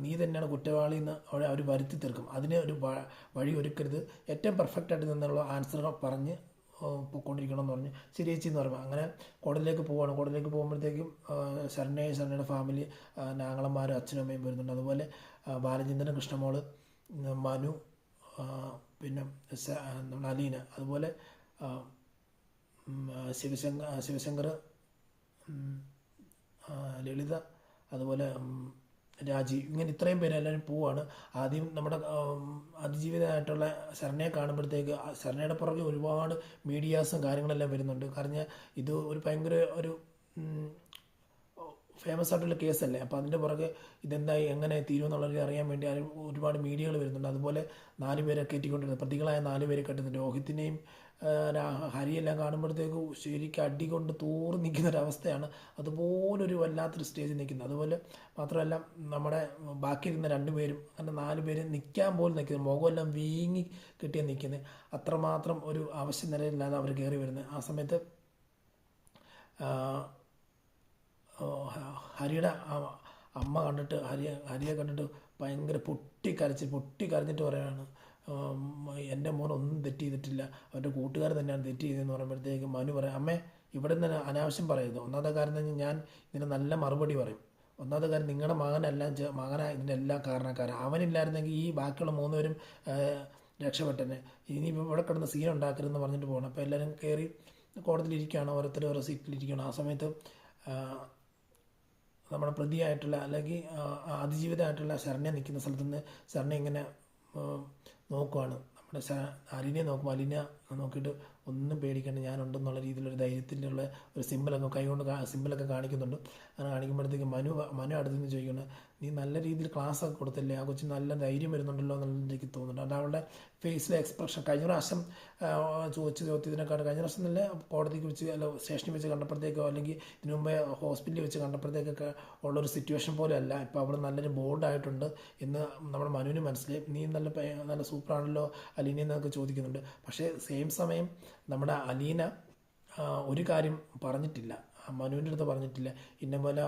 നീ തന്നെയാണ് കുറ്റവാളി എന്ന് അവർ വരുത്തി തീർക്കും. അതിന് ഒരു വഴി ഒരുക്കരുത്. ഏറ്റവും പെർഫെക്റ്റായിട്ട് നിന്നുള്ള ആൻസറുകൾ പറഞ്ഞ് പോയിക്കൊണ്ടിരിക്കണം എന്ന് പറഞ്ഞ് ശരി ചേച്ചി എന്ന് പറയുമ്പോൾ അങ്ങനെ കോടതിയിലേക്ക് പോവുകയാണ്. കോടതിയിലേക്ക് പോകുമ്പോഴത്തേക്കും ശരണയുടെ ഫാമിലി, ആങ്ങളമാരും അച്ഛനും അമ്മയും വരുന്നുണ്ട്. അതുപോലെ ബാലചന്ദ്രൻ, കൃഷ്ണമോള്, മനു, പിന്നെ നമ്മുടെ അലീന, അതുപോലെ ശിവശങ്കർ, ലളിത, അതുപോലെ രാജീവ്, ഇങ്ങനെ ഇത്രയും പേര് എല്ലാവരും പോവാണ്. ആദ്യം നമ്മുടെ അതിജീവിതമായിട്ടുള്ള ശരണയെ കാണുമ്പോഴത്തേക്ക് ശരണയുടെ പുറകെ ഒരുപാട് മീഡിയാസും കാര്യങ്ങളെല്ലാം വരുന്നുണ്ട്. കാരണം ഇത് ഒരു ഭയങ്കര ഒരു ഫേമസ് ആയിട്ടുള്ള കേസല്ലേ. അപ്പോൾ അതിൻ്റെ പുറകെ ഇതെന്തായി എങ്ങനെ തീരുമെന്നുള്ളത് അറിയാൻ വേണ്ടി ഒരുപാട് മീഡിയകൾ വരുന്നുണ്ട്. അതുപോലെ 4 പേരെ കയറ്റിക്കൊണ്ടിരുന്നത്, പ്രതികളായ 4 പേരെ കെട്ടുന്നുണ്ട്. രോഹിത്തിനെയും ഹരിയെല്ലാം കാണുമ്പോഴത്തേക്ക് ശരിക്കും അടി കൊണ്ട് തൂറി നിൽക്കുന്നൊരവസ്ഥയാണ്. അതുപോലൊരു വല്ലാത്തൊരു സ്റ്റേജിൽ നിൽക്കുന്നത്. അതുപോലെ മാത്രമല്ല നമ്മുടെ ബാക്കിയിരുന്ന 2 പേരും, അങ്ങനെ 4 പേര് നിൽക്കാൻ പോലും നിൽക്കുന്നത്, മുഖമെല്ലാം വീങ്ങി കെട്ടിയാണ് നിൽക്കുന്നത്. അത്രമാത്രം ഒരു അവശ്യ നിലയിലാണ് അവർ കയറി വരുന്നത്. ആ സമയത്ത് ഹരിയുടെ അമ്മ കണ്ടിട്ട് ഹരിയെ കണ്ടിട്ട് ഭയങ്കര പൊട്ടിക്കരഞ്ഞിട്ട് പറയുകയാണ്, എൻ്റെ മോൻ ഒന്നും തെറ്റ് ചെയ്തിട്ടില്ല, അവൻ്റെ കൂട്ടുകാർ തന്നെയാണ് തെറ്റ് ചെയ്തതെന്ന് പറയുമ്പോഴത്തേക്ക് മനു പറയാം, അമ്മേ ഇവിടെ നിന്ന് അനാവശ്യം പറയരുത്. ഒന്നാമത്തെ കാര്യം തന്നെ ഞാൻ ഇതിന് നല്ല മറുപടി പറയും. ഒന്നാമത്തെ കാര്യം നിങ്ങളുടെ മകനാണ് ഇതിൻ്റെ എല്ലാ കാരണക്കാരൻ. അവനില്ലായിരുന്നെങ്കിൽ ഈ ബാക്കിയുള്ള 3 പേരും രക്ഷപ്പെട്ടനെ. ഇനിയിപ്പോൾ ഇവിടെ കിടന്ന് സീൻ ഉണ്ടാക്കരുതെന്ന് പറഞ്ഞിട്ട് പോകണം. അപ്പോൾ എല്ലാവരും കയറി കോടതിയിലിരിക്കുകയാണ്, ഓരോരുത്തർ ഓരോ സീറ്റിലിരിക്കുകയാണ്. ആ സമയത്ത് നമ്മുടെ പ്രതിയായിട്ടുള്ള അല്ലെങ്കിൽ അതിജീവിതമായിട്ടുള്ള ശരണ്യ നിൽക്കുന്ന സ്ഥലത്ത് നിന്ന് ശരണ്യ ഇങ്ങനെ നോക്കുവാണ്. നമ്മുടെ അലീനയെ നോക്കുമ്പോൾ അലീന നോക്കിയിട്ട് ഒന്നും പേടിക്കേണ്ട, ഞാനുണ്ടെന്നുള്ള രീതിയിലൊരു ധൈര്യത്തിൻ്റെ ഉള്ള ഒരു സിമ്പിളൊക്കെ കൈകൊണ്ട് സിമ്പിളൊക്കെ കാണിക്കുന്നുണ്ട്. അങ്ങനെ കാണിക്കുമ്പോഴത്തേക്ക് മനു അടുത്ത് നിന്ന് ചോദിക്കണം, നീ നല്ല രീതിയിൽ ക്ലാസ്സൊക്കെ കൊടുത്തല്ലേ, ആ കൊച്ചിന് നല്ല ധൈര്യം വരുന്നുണ്ടല്ലോ എന്നുള്ളത് എനിക്ക് തോന്നുന്നുണ്ട്. അത് അവളുടെ ഫേസിലെ എക്സ്പ്രഷൻ കഴിഞ്ഞ പ്രാവശ്യം ചോദിച്ച ചോദ്യത്തിനെക്കാട്ട് കഴിഞ്ഞ പ്രാവശ്യം നല്ല കോടതിക്ക് വെച്ച് അല്ല സ്റ്റേഷനിൽ വെച്ച് കണ്ടപ്പോഴത്തേക്കോ അല്ലെങ്കിൽ ഇതിനു മുമ്പേ ഹോസ്പിറ്റലിൽ വെച്ച് കണ്ടപ്പോഴത്തേക്കൊക്കെ ഉള്ളൊരു സിറ്റുവേഷൻ പോലെ അല്ല. ഇപ്പോൾ അവൾ നല്ലൊരു ബോൾഡായിട്ടുണ്ട് എന്ന് നമ്മുടെ മനുവിന് മനസ്സിലായി. നീ നല്ല സൂപ്പറാണല്ലോ അലീന എന്നൊക്കെ ചോദിക്കുന്നുണ്ട്. പക്ഷേ സെയിം സമയം നമ്മുടെ അലീന ഒരു കാര്യം പറഞ്ഞിട്ടില്ല, മനുവിൻ്റെ അടുത്ത് പറഞ്ഞിട്ടില്ല. ഇന്ന പോലെ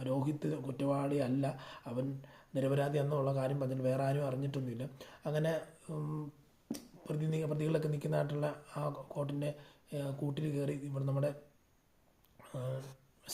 രോഹിത് കുറ്റവാളി അല്ല, അവൻ നിരപരാധി എന്നുള്ള കാര്യം പറഞ്ഞിട്ട് വേറെ ആരും അറിഞ്ഞിട്ടൊന്നുമില്ല. അങ്ങനെ പ്രതികളൊക്കെ നിൽക്കുന്നതായിട്ടുള്ള ആ കോർട്ടിൻ്റെ കൂട്ടിൽ കയറി ഇവിടെ നമ്മുടെ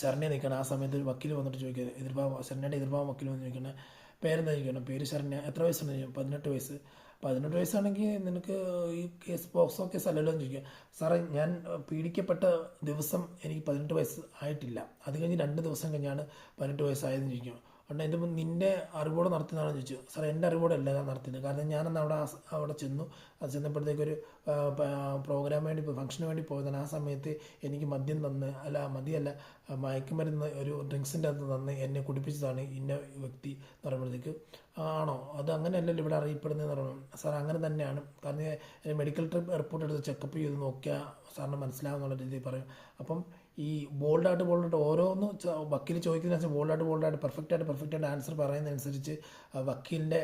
ശരണ്യ നിൽക്കണം. ആ സമയത്ത് ഒരു വക്കീൽ വന്നിട്ട് ചോദിക്കുക, ശരണ്യയുടെ എതിർഭാവം വക്കീൽ വന്ന് ചോദിക്കണം, പേരെന്താ ചോദിക്കണം. പേര് ശരണ്യ. എത്ര വയസ്സുണ്ട്? 18 വയസ്സ്. 18 വയസ്സാണെങ്കിൽ നിനക്ക് ഈ കേസ് പോക്സോ കേസ് അല്ലല്ലോ എന്ന് ചോദിക്കുക. സാറേ, ഞാൻ പീഡിക്കപ്പെട്ട ദിവസം എനിക്ക് 18 വയസ്സ് ആയിട്ടില്ല, അത് കഴിഞ്ഞ് 2 ദിവസം കഴിഞ്ഞാണ് 18 വയസ്സായതെന്ന് ചോദിക്കും. അതുകൊണ്ട് എൻ്റെ നിൻ്റെ അറിവോടെ നടത്തുന്നതാണെന്ന് ചോദിച്ചു. സാറേ, എൻ്റെ അറിവോടെ അല്ല ഞാൻ നടത്തുന്നത്. കാരണം ഞാനന്ന് അവിടെ ചെന്നു. അത് ചെന്നപ്പോഴത്തേക്കൊരു പ്രോഗ്രാം വേണ്ടി ഫംഗ്ഷന് വേണ്ടി പോയതാണ്. ആ സമയത്ത് എനിക്ക് മദ്യം തന്ന് മദ്യമല്ല മയക്കുമരുന്ന് ഒരു ഡ്രിങ്ക്സിൻ്റെ അകത്ത് തന്ന് എന്നെ കുടിപ്പിച്ചതാണ് ഇന്ന വ്യക്തി എന്ന് പറയുമ്പോഴത്തേക്ക്, ആണോ അത് അങ്ങനെയല്ലല്ലോ ഇവിടെ അറിയപ്പെടുന്നതെന്ന് പറഞ്ഞു. സാർ അങ്ങനെ തന്നെയാണ്, കാരണം മെഡിക്കൽ റിപ്പോർട്ട് എടുത്ത് ചെക്കപ്പ് ചെയ്ത് നോക്കിയാൽ സാറിന് മനസ്സിലാവുന്നുള്ള രീതിയിൽ പറയും. അപ്പം ഈ ബോൾഡായിട്ട് ഓരോന്ന് വക്കീൽ ചോദിക്കുന്നതിന് വെച്ചാൽ ബോൾഡായിട്ട് പെർഫെക്റ്റായിട്ട് ആൻസർ പറയുന്നതനുസരിച്ച് വക്കീലിൻ്റെ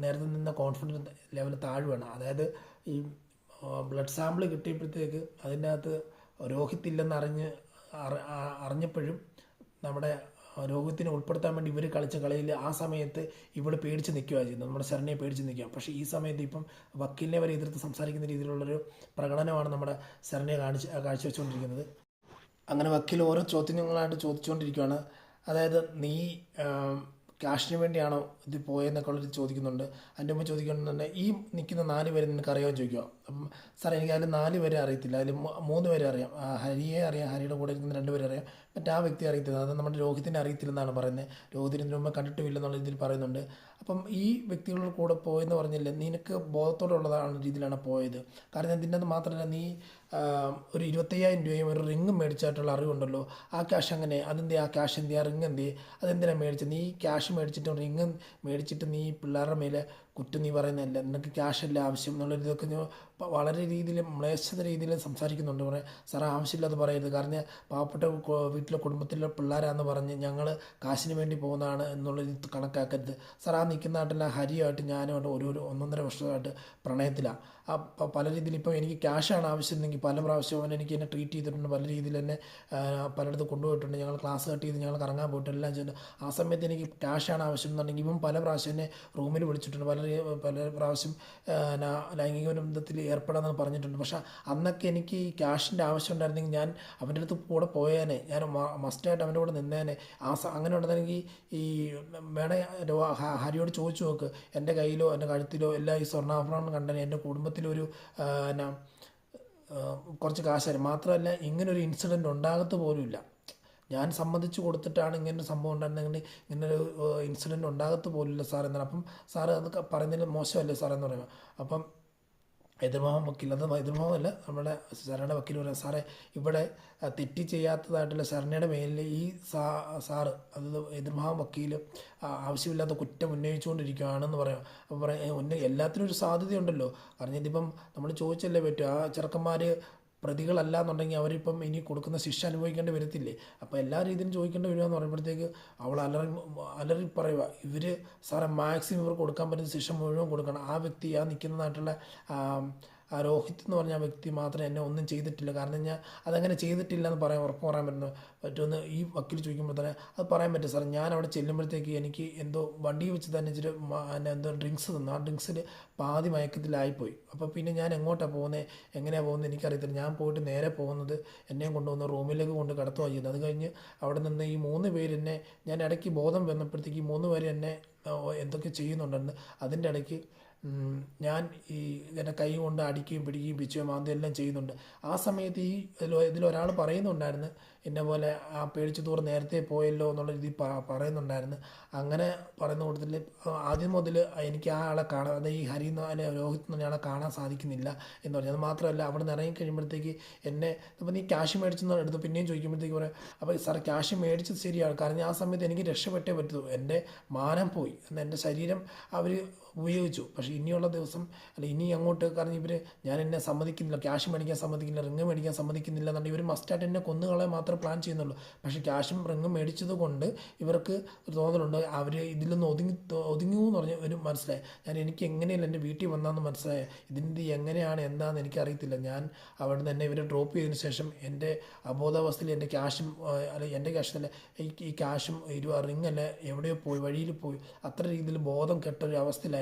നേരത്തെ നിന്ന കോൺഫിഡൻസ് ലെവൽ താഴുവാണ്. അതായത് ഈ ബ്ലഡ് സാമ്പിൾ കിട്ടിയപ്പോഴത്തേക്ക് അതിൻ്റെ അകത്ത് രോഹിത്തില്ലെന്ന് അറിഞ്ഞപ്പോഴും നമ്മുടെ രോഗത്തിനെ ഉൾപ്പെടുത്താൻ വേണ്ടി ഇവർ കളിച്ച കളിയിൽ ആ സമയത്ത് ഇവിടെ പേടിച്ച് നിൽക്കുകയാണ് ചെയ്യുന്നത്, നമ്മുടെ ശരണ്യെ പേടിച്ച് നിൽക്കുക. പക്ഷേ ഈ സമയത്ത് ഇപ്പം വക്കീലിനെ വരെ എതിർത്ത് സംസാരിക്കുന്ന രീതിയിലുള്ളൊരു പ്രകടനമാണ് നമ്മുടെ ശരണ്യെ കാഴ്ചവെച്ചുകൊണ്ടിരിക്കുന്നത്. അങ്ങനെ വക്കീൽ ഓരോ ചോദ്യങ്ങളായിട്ട് ചോദിച്ചുകൊണ്ടിരിക്കുകയാണ്. അതായത് നീ ക്യാഷിന് വേണ്ടിയാണോ ഇത് പോയെന്നൊക്കെ ഉള്ളത് ചോദിക്കുന്നുണ്ട്. അതിൻ്റെ മുമ്പ് ചോദിക്കുന്നുണ്ട്, ഈ നിൽക്കുന്ന 4 പേരെ നിനക്ക് അറിയാമെന്ന് ചോദിക്കുക. അപ്പം സാർ, എനിക്ക് അതിൽ 4 പേരെ അറിയത്തില്ല, അതിൽ 3 പേരെ അറിയാം. ഹരിയെ അറിയാം, ഹരിയുടെ കൂടെ ഇരിക്കുന്ന 2 പേരെ അറിയാം, മറ്റേ ആ വ്യക്തി അറിയത്തില്ല. അത് നമ്മുടെ രോഹിത്തിനെ അറിയത്തില്ലെന്നാണ് പറയുന്നത്. രോഹിത്തിന് ഇതിനു മുമ്പ് കണ്ടിട്ടുമില്ലെന്നുള്ള രീതിയിൽ പറയുന്നുണ്ട്. അപ്പം ഈ വ്യക്തികളുടെ കൂടെ പോയെന്ന് പറഞ്ഞില്ലേ, നിനക്ക് ബോധത്തോടുള്ളതാണ് രീതിയിലാണ് പോയത്. കാരണം ഇതിൻ്റെ അത് മാത്രമല്ല, നീ ഒരു 25,000 രൂപയും ഒരു റിങ്ങും മേടിച്ചായിട്ടുള്ള അറിവുണ്ടല്ലോ. ആ ക്യാഷ് അങ്ങനെ അതെന്തേ, ആ ക്യാഷ് എന്തേ, ആ റിങ് എന്തേ, അതെന്തിനാണ് മേടിച്ചത്? നീ ക്യാഷ് മേടിച്ചിട്ട് റിങ് മേടിച്ചിട്ട് നീ പിള്ളേരുടെ മേലെ കുറ്റം നീ പറയുന്നതല്ല, നിനക്ക് ക്യാഷല്ല ആവശ്യം എന്നുള്ളൊരു ഇതൊക്കെ വളരെ രീതിയിൽ മ്ലേച്ഛത രീതിയിൽ സംസാരിക്കുന്നുണ്ട്. പറയാം സാറേ, ആവശ്യമില്ലാതെ പറയരുത്, കാരണം പാവപ്പെട്ട വീട്ടിലെ കുടുംബത്തിലെ പിള്ളേരാന്ന് പറഞ്ഞ് ഞങ്ങൾ കാശിന് വേണ്ടി പോകുന്നതാണ് എന്നുള്ളത് കണക്കാക്കരുത് സാർ. ആ നിൽക്കുന്ന നാട്ടിൽ ഹരിയായിട്ട് ഞാനുമായിട്ട് ഒരു 1.5 വർഷമായിട്ട് പ്രണയത്തിലാണ്. പല രീതിയിൽ ഇപ്പം എനിക്ക് ക്യാഷാണ് ആവശ്യമെന്നെങ്കിൽ പല പ്രാവശ്യം അവൻ എനിക്ക് എന്നെ ട്രീറ്റ് ചെയ്തിട്ടുണ്ട്, പല രീതിയിൽ എന്നെ പലയിടത്ത് കൊണ്ടുപോയിട്ടുണ്ട്. ഞങ്ങൾ ക്ലാസ് കട്ട് ചെയ്ത് ഞങ്ങൾ കറങ്ങാൻ പോയിട്ട് എല്ലാം ചെയ്യുന്നുണ്ട്. ആ സമയത്ത് എനിക്ക് ക്യാഷാണ് ആവശ്യം എന്നുണ്ടെങ്കിൽ ഇപ്പം പല പ്രാവശ്യം എന്നെ റൂമിൽ വിളിച്ചിട്ടുണ്ട്, പല പ്രാവശ്യം ലൈംഗിക ബന്ധത്തിൽ ഏർപ്പെടാമെന്ന് പറഞ്ഞിട്ടുണ്ട്. പക്ഷേ അന്നൊക്കെ എനിക്ക് ഈ ക്യാഷിൻ്റെ ആവശ്യം ഉണ്ടായിരുന്നെങ്കിൽ ഞാൻ അവൻ്റെ അടുത്ത് കൂടെ പോയേനെ, ഞാൻ മസ്റ്റായിട്ട് അവൻ്റെ കൂടെ നിന്നേനെ. അങ്ങനെ ഉണ്ടെന്നെങ്കിൽ ഈ വേണേ ഹരിയോട് ചോദിച്ചു നോക്ക്, എൻ്റെ കയ്യിലോ എൻ്റെ കഴുത്തിലോ എല്ലാം ഈ സ്വർണ്ണാഭരണം കണ്ടനെ എൻ്റെ കുടുംബത്തിലൊരു കുറച്ച് കാശായിരുന്നു. മാത്രമല്ല ഇങ്ങനൊരു ഇൻസിഡൻറ്റ് ഉണ്ടാകത്ത് പോലുമില്ല. ഞാൻ സമ്മതിച്ച് കൊടുത്തിട്ടാണ് ഇങ്ങനൊരു സംഭവം ഉണ്ടായിരുന്നെങ്കിൽ ഇങ്ങനൊരു ഇൻസിഡൻറ്റ് ഉണ്ടാകത്ത് പോലുമില്ല സാർ എന്നാണ്. അപ്പം സാറ് അത് പറയുന്നതിൽ മോശമല്ലേ സാർ എന്ന് പറയുമ്പോൾ അപ്പം എതിർഭാവം വക്കീൽ, അത് എതിർഭാവമല്ല നമ്മുടെ ശരണയുടെ വക്കീൽ പറയാം, സാറേ ഇവിടെ തെറ്റ് ചെയ്യാത്തതായിട്ടുള്ള ശരണയുടെ മേലിൽ ഈ സാറ് അത് എതിർഭാവം വക്കീൽ ആവശ്യമില്ലാത്ത കുറ്റം ഉന്നയിച്ചുകൊണ്ടിരിക്കുകയാണെന്ന് പറയാം. അപ്പോൾ പറയാം എല്ലാത്തിനും ഒരു സാധ്യതയുണ്ടല്ലോ, കാരണം ഇതിപ്പം നമ്മൾ ചോദിച്ചല്ലേ പറ്റും. ആ ചെറുക്കന്മാർ പ്രതികളല്ല എന്നുണ്ടെങ്കിൽ അവരിപ്പം ഇനി കൊടുക്കുന്ന ശിക്ഷ അനുഭവിക്കേണ്ടി വരത്തില്ലേ. അപ്പോൾ എല്ലാ രീതിയിലും ചോദിക്കേണ്ടി വരിക എന്ന് പറയുമ്പോഴത്തേക്ക് അവൾ അലറി പറയുക, ഇവർ സാറേ മാക്സിമം ഇവർ കൊടുക്കാൻ പറ്റുന്ന ശിക്ഷ മുഴുവൻ കൊടുക്കണം. ആ വ്യക്തി ആ നിൽക്കുന്നതായിട്ടുള്ള ആ രോഹിത് എന്ന് പറഞ്ഞ ആ വ്യക്തി മാത്രമേ എന്നെ ഒന്നും ചെയ്തിട്ടില്ല, കാരണം ഞാൻ അതങ്ങനെ ചെയ്തിട്ടില്ല എന്ന് ഉറപ്പ് പറയാൻ പറ്റുമെന്ന് ഈ വക്കീൽ ചോദിക്കുമ്പോൾ തന്നെ അത് പറയാൻ പറ്റും സാർ. ഞാൻ അവിടെ ചെല്ലുമ്പോഴത്തേക്ക് എനിക്ക് എന്തോ വണ്ടി വെച്ച് തന്നെ ഇച്ചിരി എന്തോ ഡ്രിങ്ക്സ് തന്നു, ആ ഡ്രിങ്ക്സിൽ പാതി മയക്കത്തിലായിപ്പോയി. അപ്പോൾ പിന്നെ ഞാൻ എങ്ങോട്ടാണ് പോകുന്നത്, എങ്ങനെയാണ് പോകുന്നത് എനിക്കറിയത്തില്ല. ഞാൻ പോയിട്ട് നേരെ പോകുന്നത് എന്നെയും കൊണ്ടുവന്ന് റൂമിലേക്ക് കൊണ്ട് കടത്തുകയാണ് ചെയ്യുന്നത്. അത് കഴിഞ്ഞ് അവിടെ നിന്ന് ഈ 3 പേര് എന്നെ, ഞാൻ ഇടയ്ക്ക് ബോധം വന്നപ്പോഴത്തേക്ക് ഈ 3 പേര് എന്നെ എന്തൊക്കെ ചെയ്യുന്നുണ്ടെന്ന് അതിൻ്റെ ഇടയ്ക്ക് ഞാൻ ഈ എൻ്റെ കൈ കൊണ്ട് അടിക്കുകയും പിടിക്കുകയും പിച്ചുകയും മാന്തുകയും എല്ലാം ചെയ്യുന്നുണ്ട്. ആ സമയത്ത് ഇതിലൊരാൾ പറയുന്നുണ്ടായിരുന്നു, എന്നെ പോലെ ആ പേടിച്ചു തോറും നേരത്തെ പോയല്ലോ എന്നുള്ള രീതിയിൽ പറയുന്നുണ്ടായിരുന്നു. അങ്ങനെ പറയുന്ന കൂട്ടത്തിൽ ആദ്യം മുതൽ എനിക്ക് ആ ആളെ കാണാൻ, അത് ഈ ഹരി അല്ലെ രോഹിത് എന്ന ആളെ കാണാൻ സാധിക്കുന്നില്ല എന്ന് പറഞ്ഞു. അത് മാത്രമല്ല, അവിടെ നിന്ന് ഇറങ്ങി കഴിയുമ്പോഴത്തേക്ക് എന്നെ ഇപ്പം നീ ക്യാഷ് മേടിച്ചെന്ന് എടുത്ത് പിന്നെയും ചോദിക്കുമ്പോഴത്തേക്ക് പറയാം, അപ്പോൾ സാർ ക്യാഷ് മേടിച്ചത് ശരിയാണ്, കാരണം ആ സമയത്ത് എനിക്ക് രക്ഷപ്പെട്ടേ പറ്റൂ, എൻ്റെ മാനം പോയി എന്നാൽ എൻ്റെ ശരീരം അവർ ഉപയോഗിച്ചു. പക്ഷേ ഇനിയുള്ള ദിവസം അല്ല ഇനി അങ്ങോട്ട്, കാരണം ഞാൻ എന്നെ സമ്മതിക്കുന്നില്ല, ക്യാഷ് മേടിക്കാൻ സമ്മതിക്കുന്നില്ല, റിങ് മേടിക്കാൻ സമ്മതിക്കുന്നില്ല എന്നുണ്ടെങ്കിൽ ഇവർ മസ്റ്റായിട്ട് എന്നെ കൊന്നുകളെ മാത്രമേ പ്ലാൻ ചെയ്യുന്നുള്ളൂ. പക്ഷേ ക്യാഷും റിങ്ങും മേടിച്ചത് കൊണ്ട് ഇവർക്ക് ഒരു തോന്നലുണ്ട് അവർ ഇതിൽ നിന്ന് ഒതുങ്ങൂ എന്ന് പറഞ്ഞ് ഒരു മനസ്സിലായി. എനിക്ക് എങ്ങനെയല്ല എൻ്റെ വീട്ടിൽ വന്നാന്ന് മനസ്സിലായി. ഇതിൻ്റെ എങ്ങനെയാണ് എന്താണെന്ന് എനിക്കറിയത്തില്ല. ഞാൻ അവിടെ നിന്ന് എന്നെ ഇവരെ ഡ്രോപ്പ് ചെയ്തതിന് ശേഷം എൻ്റെ അബോധാവസ്ഥയിൽ എൻ്റെ ക്യാഷും അല്ല എൻ്റെ ക്യാഷ് അല്ല ഈ ക്യാഷും റിങ് അല്ല എവിടെയോ പോയി, വഴിയിൽ പോയി, അത്ര രീതിയിൽ ബോധം കെട്ടൊരു അവസ്ഥയിലായിരുന്നു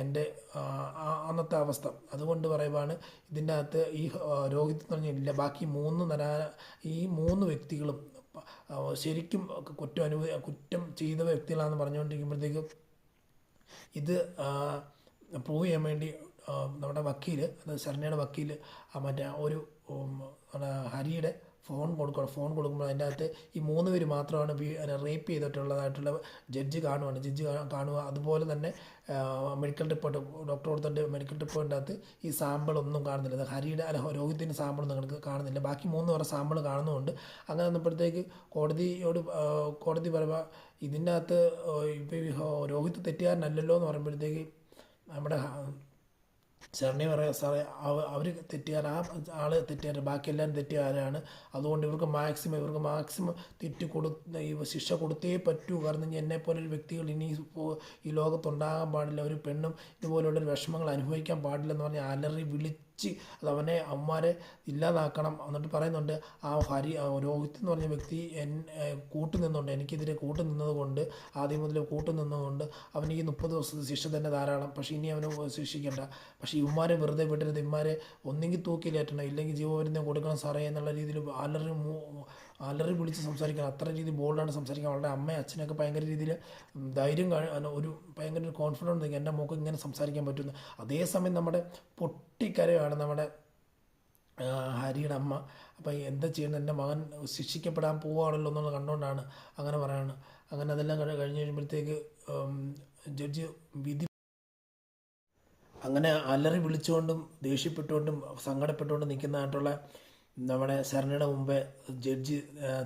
എൻ്റെ അന്നത്തെ അവസ്ഥ. അതുകൊണ്ട് പറയുവാണ് ഇതിൻ്റെ അകത്ത് ഈ രോഹിത് എന്ന് പറഞ്ഞില്ല, ബാക്കി ഈ മൂന്ന് വ്യക്തികളും ശരിക്കും കുറ്റം ചെയ്ത വ്യക്തികളാണെന്ന് പറഞ്ഞുകൊണ്ടിരിക്കുമ്പോഴത്തേക്ക് ഇത് പ്രൂവ് ചെയ്യാൻ വേണ്ടി നമ്മുടെ വക്കീൽ, അത് ശരണയുടെ വക്കീൽ മറ്റേ ഒരു ഹരിയുടെ ഫോൺ കൊടുക്കുമ്പോൾ അതിൻ്റെ അകത്ത് ഈ 3 പേര് മാത്രമാണ് റേപ്പ് ചെയ്തിട്ടുള്ളതായിട്ടുള്ള ജഡ്ജ് കാണുക. അതുപോലെ തന്നെ മെഡിക്കൽ റിപ്പോർട്ട് ഡോക്ടർ കൊടുത്തിട്ട് മെഡിക്കൽ റിപ്പോർട്ടിൻ്റെ അകത്ത് ഈ സാമ്പിളൊന്നും കാണുന്നില്ല. അത് ഹരിയുടെ അല്ല രോഹിത്തിൻ്റെ സാമ്പിൾ നിങ്ങൾക്ക് കാണുന്നില്ല, ബാക്കി 3 പേരുടെ സാമ്പിൾ കാണുന്നുണ്ട്. അങ്ങനെ വന്നപ്പോഴത്തേക്ക് കോടതി പറയുക ഇതിൻ്റെ അകത്ത് ഇപ്പോൾ രോഹിത്ത് തെറ്റുകാരനല്ലല്ലോ എന്ന് പറയുമ്പോഴത്തേക്ക് നമ്മുടെ ശരണി പറയാം, സാറേ അവർ തെറ്റുകാർ, ആ ആൾ തെറ്റുകാർ, ബാക്കി എല്ലാവരും തെറ്റുകാരാണ്. അതുകൊണ്ട് ഇവർക്ക് മാക്സിമം ഈ ശിക്ഷ കൊടുത്തേ പറ്റൂ. കാരണം എന്നെപ്പോലൊരു വ്യക്തികൾ ഇനി ഈ ലോകത്തുണ്ടാകാൻ പാടില്ല, ഒരു പെണ്ണും ഇതുപോലുള്ളൊരു വിഷമങ്ങൾ അനുഭവിക്കാൻ പാടില്ലെന്ന് പറഞ്ഞ് അലറി വിളിച്ച് അത് അവന്മാരെ ഇല്ലാതാക്കണം. എന്നിട്ട് പറയുന്നുണ്ട് രോഹിത് എന്ന് പറഞ്ഞ വ്യക്തി കൂട്ടുനിന്നുണ്ട്, എനിക്കെതിരെ കൂട്ടുനിന്നത് കൊണ്ട്, ആദ്യം മുതൽ കൂട്ടുനിന്നതുകൊണ്ട് അവന് ഈ 30 ദിവസത്തെ ശിക്ഷ തന്നെ ധാരാളം. പക്ഷേ ഇനി അവന് ശിക്ഷിക്കേണ്ട. പക്ഷേ ഇവന്മാരെ വെറുതെ വിടരുത്, ഇവന്മാരെ ഒന്നെങ്കിൽ തൂക്കിലേറ്റണം, ഇല്ലെങ്കിൽ ജീവപര്യന്തം കൊടുക്കണം സാറേ എന്നുള്ള രീതിയിൽ അലറി വിളിച്ച് സംസാരിക്കണം. അത്ര രീതി ബോൾഡാണ് സംസാരിക്കാൻ. അവളുടെ അമ്മയും അച്ഛനൊക്കെ ഭയങ്കര രീതിയിൽ ധൈര്യം ഭയങ്കര കോൺഫിഡൻസ്, എൻ്റെ മോൾക്ക് ഇങ്ങനെ സംസാരിക്കാൻ പറ്റുന്നു. അതേസമയം നമ്മുടെ പൊട്ടിക്കരയാണ് നമ്മുടെ ഹരിയുടെ അമ്മ. അപ്പം എന്താ ചെയ്യുന്നത്, എൻ്റെ മകൻ ശിക്ഷിക്കപ്പെടാൻ പോവുകയാണല്ലോ എന്നുള്ളത് കണ്ടുകൊണ്ടാണ് അങ്ങനെ പറയാണ്. അങ്ങനെ അതെല്ലാം കഴിഞ്ഞ് കഴിയുമ്പോഴത്തേക്ക് ജഡ്ജി വിധി അങ്ങനെ അലറി വിളിച്ചുകൊണ്ടും ദേഷ്യപ്പെട്ടുകൊണ്ടും സങ്കടപ്പെട്ടുകൊണ്ടും നിൽക്കുന്നതായിട്ടുള്ള നമ്മുടെ ശരണയുടെ മുമ്പേ ജഡ്ജി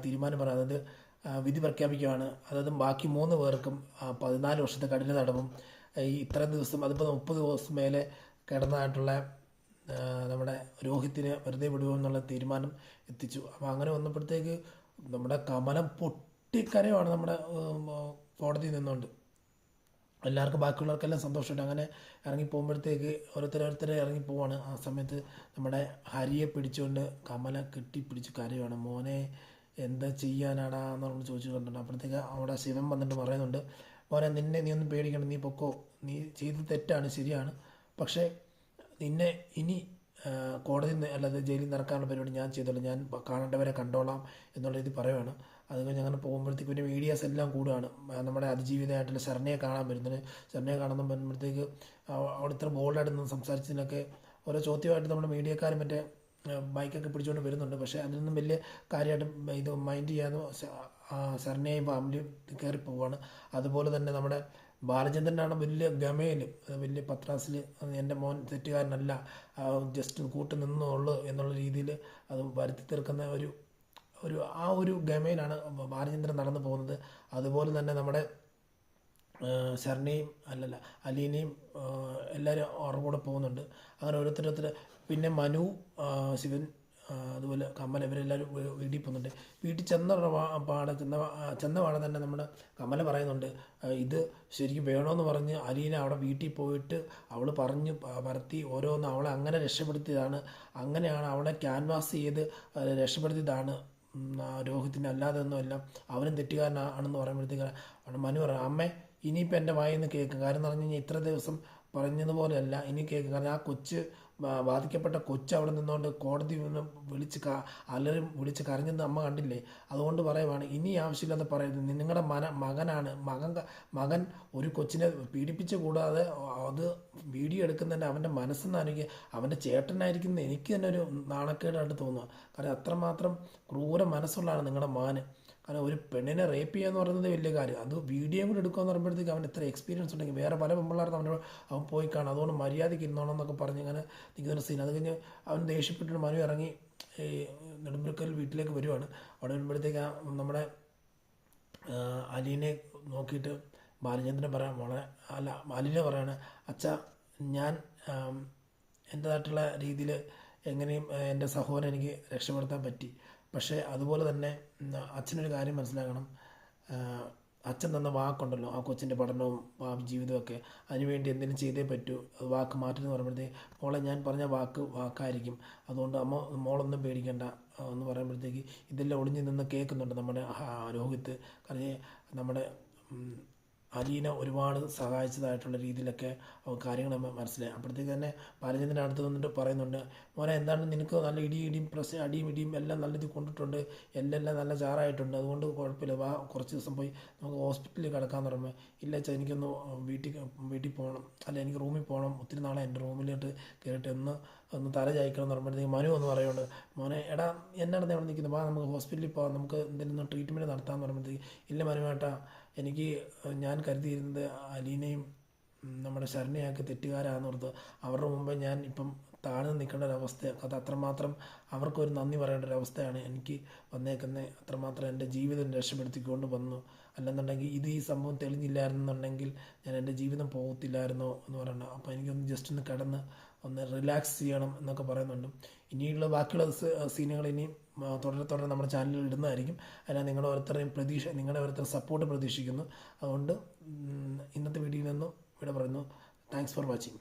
തീരുമാനം പറയുന്നത്, അതായത് വിധി പ്രഖ്യാപിക്കുകയാണ്. അതായത് ബാക്കി 3 പേർക്കും 14 വർഷത്തെ കഠിന തടവും ഇത്രയും ദിവസം, അതിപ്പോൾ 30 ദിവസം മേലെ കിടന്നതായിട്ടുള്ള നമ്മുടെ രോഹിത്തിനെ വെറുതെ വിടുമോ എന്നുള്ള തീരുമാനം എത്തിച്ചു. അപ്പോൾ അങ്ങനെ വന്നപ്പോഴത്തേക്ക് നമ്മുടെ കമലം പൊട്ടിക്കരയാണ് നമ്മുടെ കോടതിയിൽ നിന്നുകൊണ്ട്. എല്ലാവർക്കും ബാക്കിയുള്ളവർക്കെല്ലാം സന്തോഷമുണ്ട്. അങ്ങനെ ഇറങ്ങി പോകുമ്പോഴത്തേക്ക് ഓരോരുത്തരെ ഇറങ്ങി പോവാണ്. ആ സമയത്ത് നമ്മുടെ ഹരിയെ പിടിച്ചുകൊണ്ട് കമല കെട്ടിപ്പിടിച്ച് കരയാണ്. മോനെ എന്താ ചെയ്യാനാടാ എന്നുള്ള ചോദിച്ചു കണ്ടിട്ടുണ്ട്. അപ്പോഴത്തേക്ക് അവിടെ ശിവൻ വന്നിട്ട് പറയുന്നുണ്ട്, മോനെ നീ ഒന്നും പേടിക്കണം, നീ പൊക്കോ, നീ ചെയ്ത് തെറ്റാണ്, ശരിയാണ്, പക്ഷേ നിന്നെ ഇനി കോടതി അല്ലാതെ ജയിലിൽ നിറക്കാനുള്ള പരിപാടി ഞാൻ ചെയ്തോളാം, ഞാൻ കാണേണ്ടവരെ കണ്ടോളാം എന്നുള്ള രീതി പറയുവാണ്. അത് കഴിഞ്ഞ് അങ്ങനെ പോകുമ്പോഴത്തേക്ക് പിന്നെ മീഡിയാസ് എല്ലാം കൂടുകയാണ്. നമ്മുടെ അതിജീവിതമായിട്ടുള്ള ശരണയെ കാണാൻ വരുന്നത്. ശരണയെ കാണുന്ന വരുമ്പോഴത്തേക്ക് അവിടെ ഇത്ര ബോൾഡായിട്ട് നിന്ന് സംസാരിച്ചതിനൊക്കെ ഓരോ ചോദ്യമായിട്ട് നമ്മുടെ മീഡിയക്കാരും മറ്റേ ബൈക്കൊക്കെ പിടിച്ചുകൊണ്ട് വരുന്നുണ്ട്. പക്ഷേ അതിനൊന്നും വലിയ കാര്യമായിട്ട് ഇത് മൈൻഡ് ചെയ്യാതെ ശരണയെയും ഫാമിലിയും കയറി പോവുകയാണ്. അതുപോലെ തന്നെ നമ്മുടെ ബാലചന്ദ്രനാണ് വലിയ ഗമയിൽ, വലിയ പത്രാസിൽ എൻ്റെ മോൻ തെറ്റുകാരനല്ല, ജസ്റ്റ് കൂട്ട് നിന്നുള്ളൂ എന്നുള്ള രീതിയിൽ അത് വരുത്തി തീർക്കുന്ന ഒരു ഗമയിലാണ് ബാലചന്ദ്രൻ നടന്നു പോകുന്നത്. അതുപോലെ തന്നെ നമ്മുടെ ശരണയും അലീനയും എല്ലാവരും അവരുടെ കൂടെ പോകുന്നുണ്ട്. അങ്ങനെ ഓരോരുത്തർ പിന്നെ മനു, ശിവൻ, അതുപോലെ കമല ഇവരെല്ലാവരും വീട്ടിൽ പോകുന്നുണ്ട്. വീട്ടിൽ ചെന്ന പാടെ തന്നെ നമ്മുടെ കമല പറയുന്നുണ്ട്, ഇത് ശരിക്കും വേണമെന്ന് പറഞ്ഞ് അലീന അവിടെ വീട്ടിൽ പോയിട്ട് അവൾ പറഞ്ഞ് പരത്തി ഓരോന്ന് അവളെ അങ്ങനെ രക്ഷപ്പെടുത്തിയതാണ്, അങ്ങനെയാണ് അവളെ ക്യാൻവാസ് ചെയ്ത് രക്ഷപ്പെടുത്തിയതാണ് രോഹിത്തിന്, അല്ലാതെ ഒന്നുമല്ല അവനും തെറ്റുകാരനാണെന്ന് പറയുമ്പോഴത്തേക്ക് മനു പറയാം, അമ്മേ ഇനിയിപ്പോൾ എൻ്റെ വായിൽ നിന്ന് കേൾക്കും. കാര്യം എന്ന് പറഞ്ഞു കഴിഞ്ഞാൽ ഇത്ര ദിവസം പറഞ്ഞതുപോലെയല്ല ഇനി കേൾക്കും. കാരണം ആ കൊച്ച് ബാധിക്കപ്പെട്ട കൊച്ച് അവിടെ നിന്നുകൊണ്ട് കോടതി നിന്ന് അലറി വിളിച്ച് കരഞ്ഞെന്ന് അമ്മ കണ്ടില്ലേ. അതുകൊണ്ട് പറയുവാണ്, ഇനി ആവശ്യമില്ലാതെ പറയരുത്. നിങ്ങളുടെ മകനാണ്. മകൻ ഒരു കൊച്ചിനെ പീഡിപ്പിച്ച് കൂടാതെ അത് വീഡിയോ എടുക്കുന്നതിൻ്റെ അവൻ്റെ മനസ്സെന്നാണെങ്കിൽ അവൻ്റെ ചേട്ടനായിരിക്കുന്ന എനിക്ക് തന്നെ ഒരു നാണക്കേടായിട്ട് തോന്നുക. കാരണം അത്രമാത്രം ക്രൂര മനസ്സുള്ളതാണ് നിങ്ങളുടെ മകന്. കാരണം ഒരു പെണ്ണിനെ റേപ്പ് ചെയ്യുക എന്ന് പറയുന്നത് വലിയ കാര്യം. അത് വീഡിയോ കൂടെ എടുക്കുക എന്ന് പറയുമ്പോഴത്തേക്ക് അവൻ എത്ര എക്സ്പീരിയൻസ് ഉണ്ടെങ്കിൽ വേറെ പല പെമ്പിള്ളേർക്കും അവൻ പോയി കാണും. അതുകൊണ്ട് മര്യാദയ്ക്ക് ഇരുന്നോണം എന്നൊക്കെ പറഞ്ഞ് ഇങ്ങനെ നിൽക്കുന്നൊരു സീൻ. അത് കഴിഞ്ഞ് അവൻ ദേഷ്യപ്പെട്ടിട്ട് മനു ഇറങ്ങി ഈ നെടുമ്പുരക്കൽ വീട്ടിലേക്ക് വരുവാണ്. അവിടെ വരുമ്പോഴത്തേക്ക് നമ്മുടെ അലീനെ നോക്കിയിട്ട് ബാലചന്ദ്രൻ പറയാൻ അലീനെ പറയാണ്, അച്ഛാ ഞാൻ എൻ്റേതായിട്ടുള്ള രീതിയിൽ എങ്ങനെയും എൻ്റെ സഹോദരൻ എനിക്ക് രക്ഷപ്പെടുത്താൻ പറ്റി. പക്ഷേ അതുപോലെ തന്നെ അച്ഛനൊരു കാര്യം മനസ്സിലാക്കണം. അച്ഛൻ തന്ന വാക്കുണ്ടല്ലോ, ആ കൊച്ചിൻ്റെ പഠനവും ഭാവി ജീവിതമൊക്കെ, അതിനുവേണ്ടി എന്തെങ്കിലും ചെയ്തേ പറ്റൂ. അത് വാക്ക് മാറ്റുമെന്ന് പറയുമ്പോഴത്തേക്ക്, മോളെ ഞാൻ പറഞ്ഞ വാക്കായിരിക്കും, അതുകൊണ്ട് മോളൊന്നും പേടിക്കണ്ട എന്ന് പറയുമ്പോഴത്തേക്ക് ഇതെല്ലാം ഒളിഞ്ഞു നിന്ന് കേൾക്കുന്നുണ്ട് നമ്മുടെ രോഹിത്ത്. കാരണം നമ്മുടെ അലീന ഒരുപാട് സഹായിച്ചതായിട്ടുള്ള രീതിയിലൊക്കെ കാര്യങ്ങൾ മനസ്സിലായി. അപ്പോഴത്തേക്ക് തന്നെ ബാലചന്ദ്രൻ അടുത്ത് നിന്നിട്ട് പറയുന്നുണ്ട്, മോനെ എന്താണ് നിനക്ക് നല്ല അടിയും ഇടിയും എല്ലാം നല്ല ഇത് കൊണ്ടിട്ടുണ്ട്, എല്ലാം നല്ല ചാറായിട്ടുണ്ട്, അതുകൊണ്ട് കുഴപ്പമില്ല, വാ കുറച്ച് ദിവസം പോയി നമുക്ക് ഹോസ്പിറ്റലിൽ കിടക്കാമെന്ന് പറയുമ്പോൾ, ഇല്ല അച്ഛാ എനിക്കൊന്ന് വീട്ടിൽ പോകണം, അല്ല എനിക്ക് റൂമിൽ പോകണം, ഒത്തിരി നാളെ എൻ്റെ റൂമിലോട്ട് കയറിയിട്ട് ഒന്ന് തല ചായ്ക്കണം എന്ന് പറയുമ്പോഴത്തേക്ക് മനു എന്ന് പറയുന്നുണ്ട്, മോനെ എടാ എന്നാണ് അവിടെ നിൽക്കുന്നത്, വാ നമുക്ക് ഹോസ്പിറ്റലിൽ പോകാം, നമുക്ക് എന്തെങ്കിലും ട്രീറ്റ്മെൻറ്റ് നടത്താമെന്ന് പറയുമ്പോഴത്തേക്ക്, ഇല്ല മനുവേട്ടാ ഞാൻ കരുതിയിരുന്നത് അലീനയും നമ്മുടെ ശരണയൊക്കെ തെറ്റുകാരാണെന്നോർത്ത് അവരുടെ മുമ്പേ ഞാൻ ഇപ്പം താഴ്ന്നു നിൽക്കേണ്ട ഒരവസ്ഥ. അത് അത്രമാത്രം അവർക്കൊരു നന്ദി പറയേണ്ട ഒരവസ്ഥയാണ് എനിക്ക് വന്നേക്കുന്നത്. അത്രമാത്രം എൻ്റെ ജീവിതം രക്ഷപ്പെടുത്തിക്കൊണ്ട് വന്നു. അല്ലെന്നുണ്ടെങ്കിൽ ഈ സംഭവം തെളിഞ്ഞില്ലായിരുന്നുണ്ടെങ്കിൽ ഞാൻ എൻ്റെ ജീവിതം പോകത്തില്ലായിരുന്നോ എന്ന് പറയണം. അപ്പോൾ എനിക്കൊന്ന് ജസ്റ്റ് ഒന്ന് കിടന്ന് ഒന്ന് റിലാക്സ് ചെയ്യണം എന്നൊക്കെ പറയുന്നുണ്ട്. ഇനിയുള്ള ബാക്കിയുള്ള സീനുകൾ ഇനിയും തുടരെ നമ്മുടെ ചാനലിൽ ഇടുന്നതായിരിക്കും. അതിനാൽ നിങ്ങളുടെ ഓരോരുത്തരുടെ സപ്പോർട്ട് പ്രതീക്ഷിക്കുന്നു. അതുകൊണ്ട് ഇന്നത്തെ വീഡിയോയിൽ നിന്നും ഇവിടെ പറയുന്നു. Thanks for watching.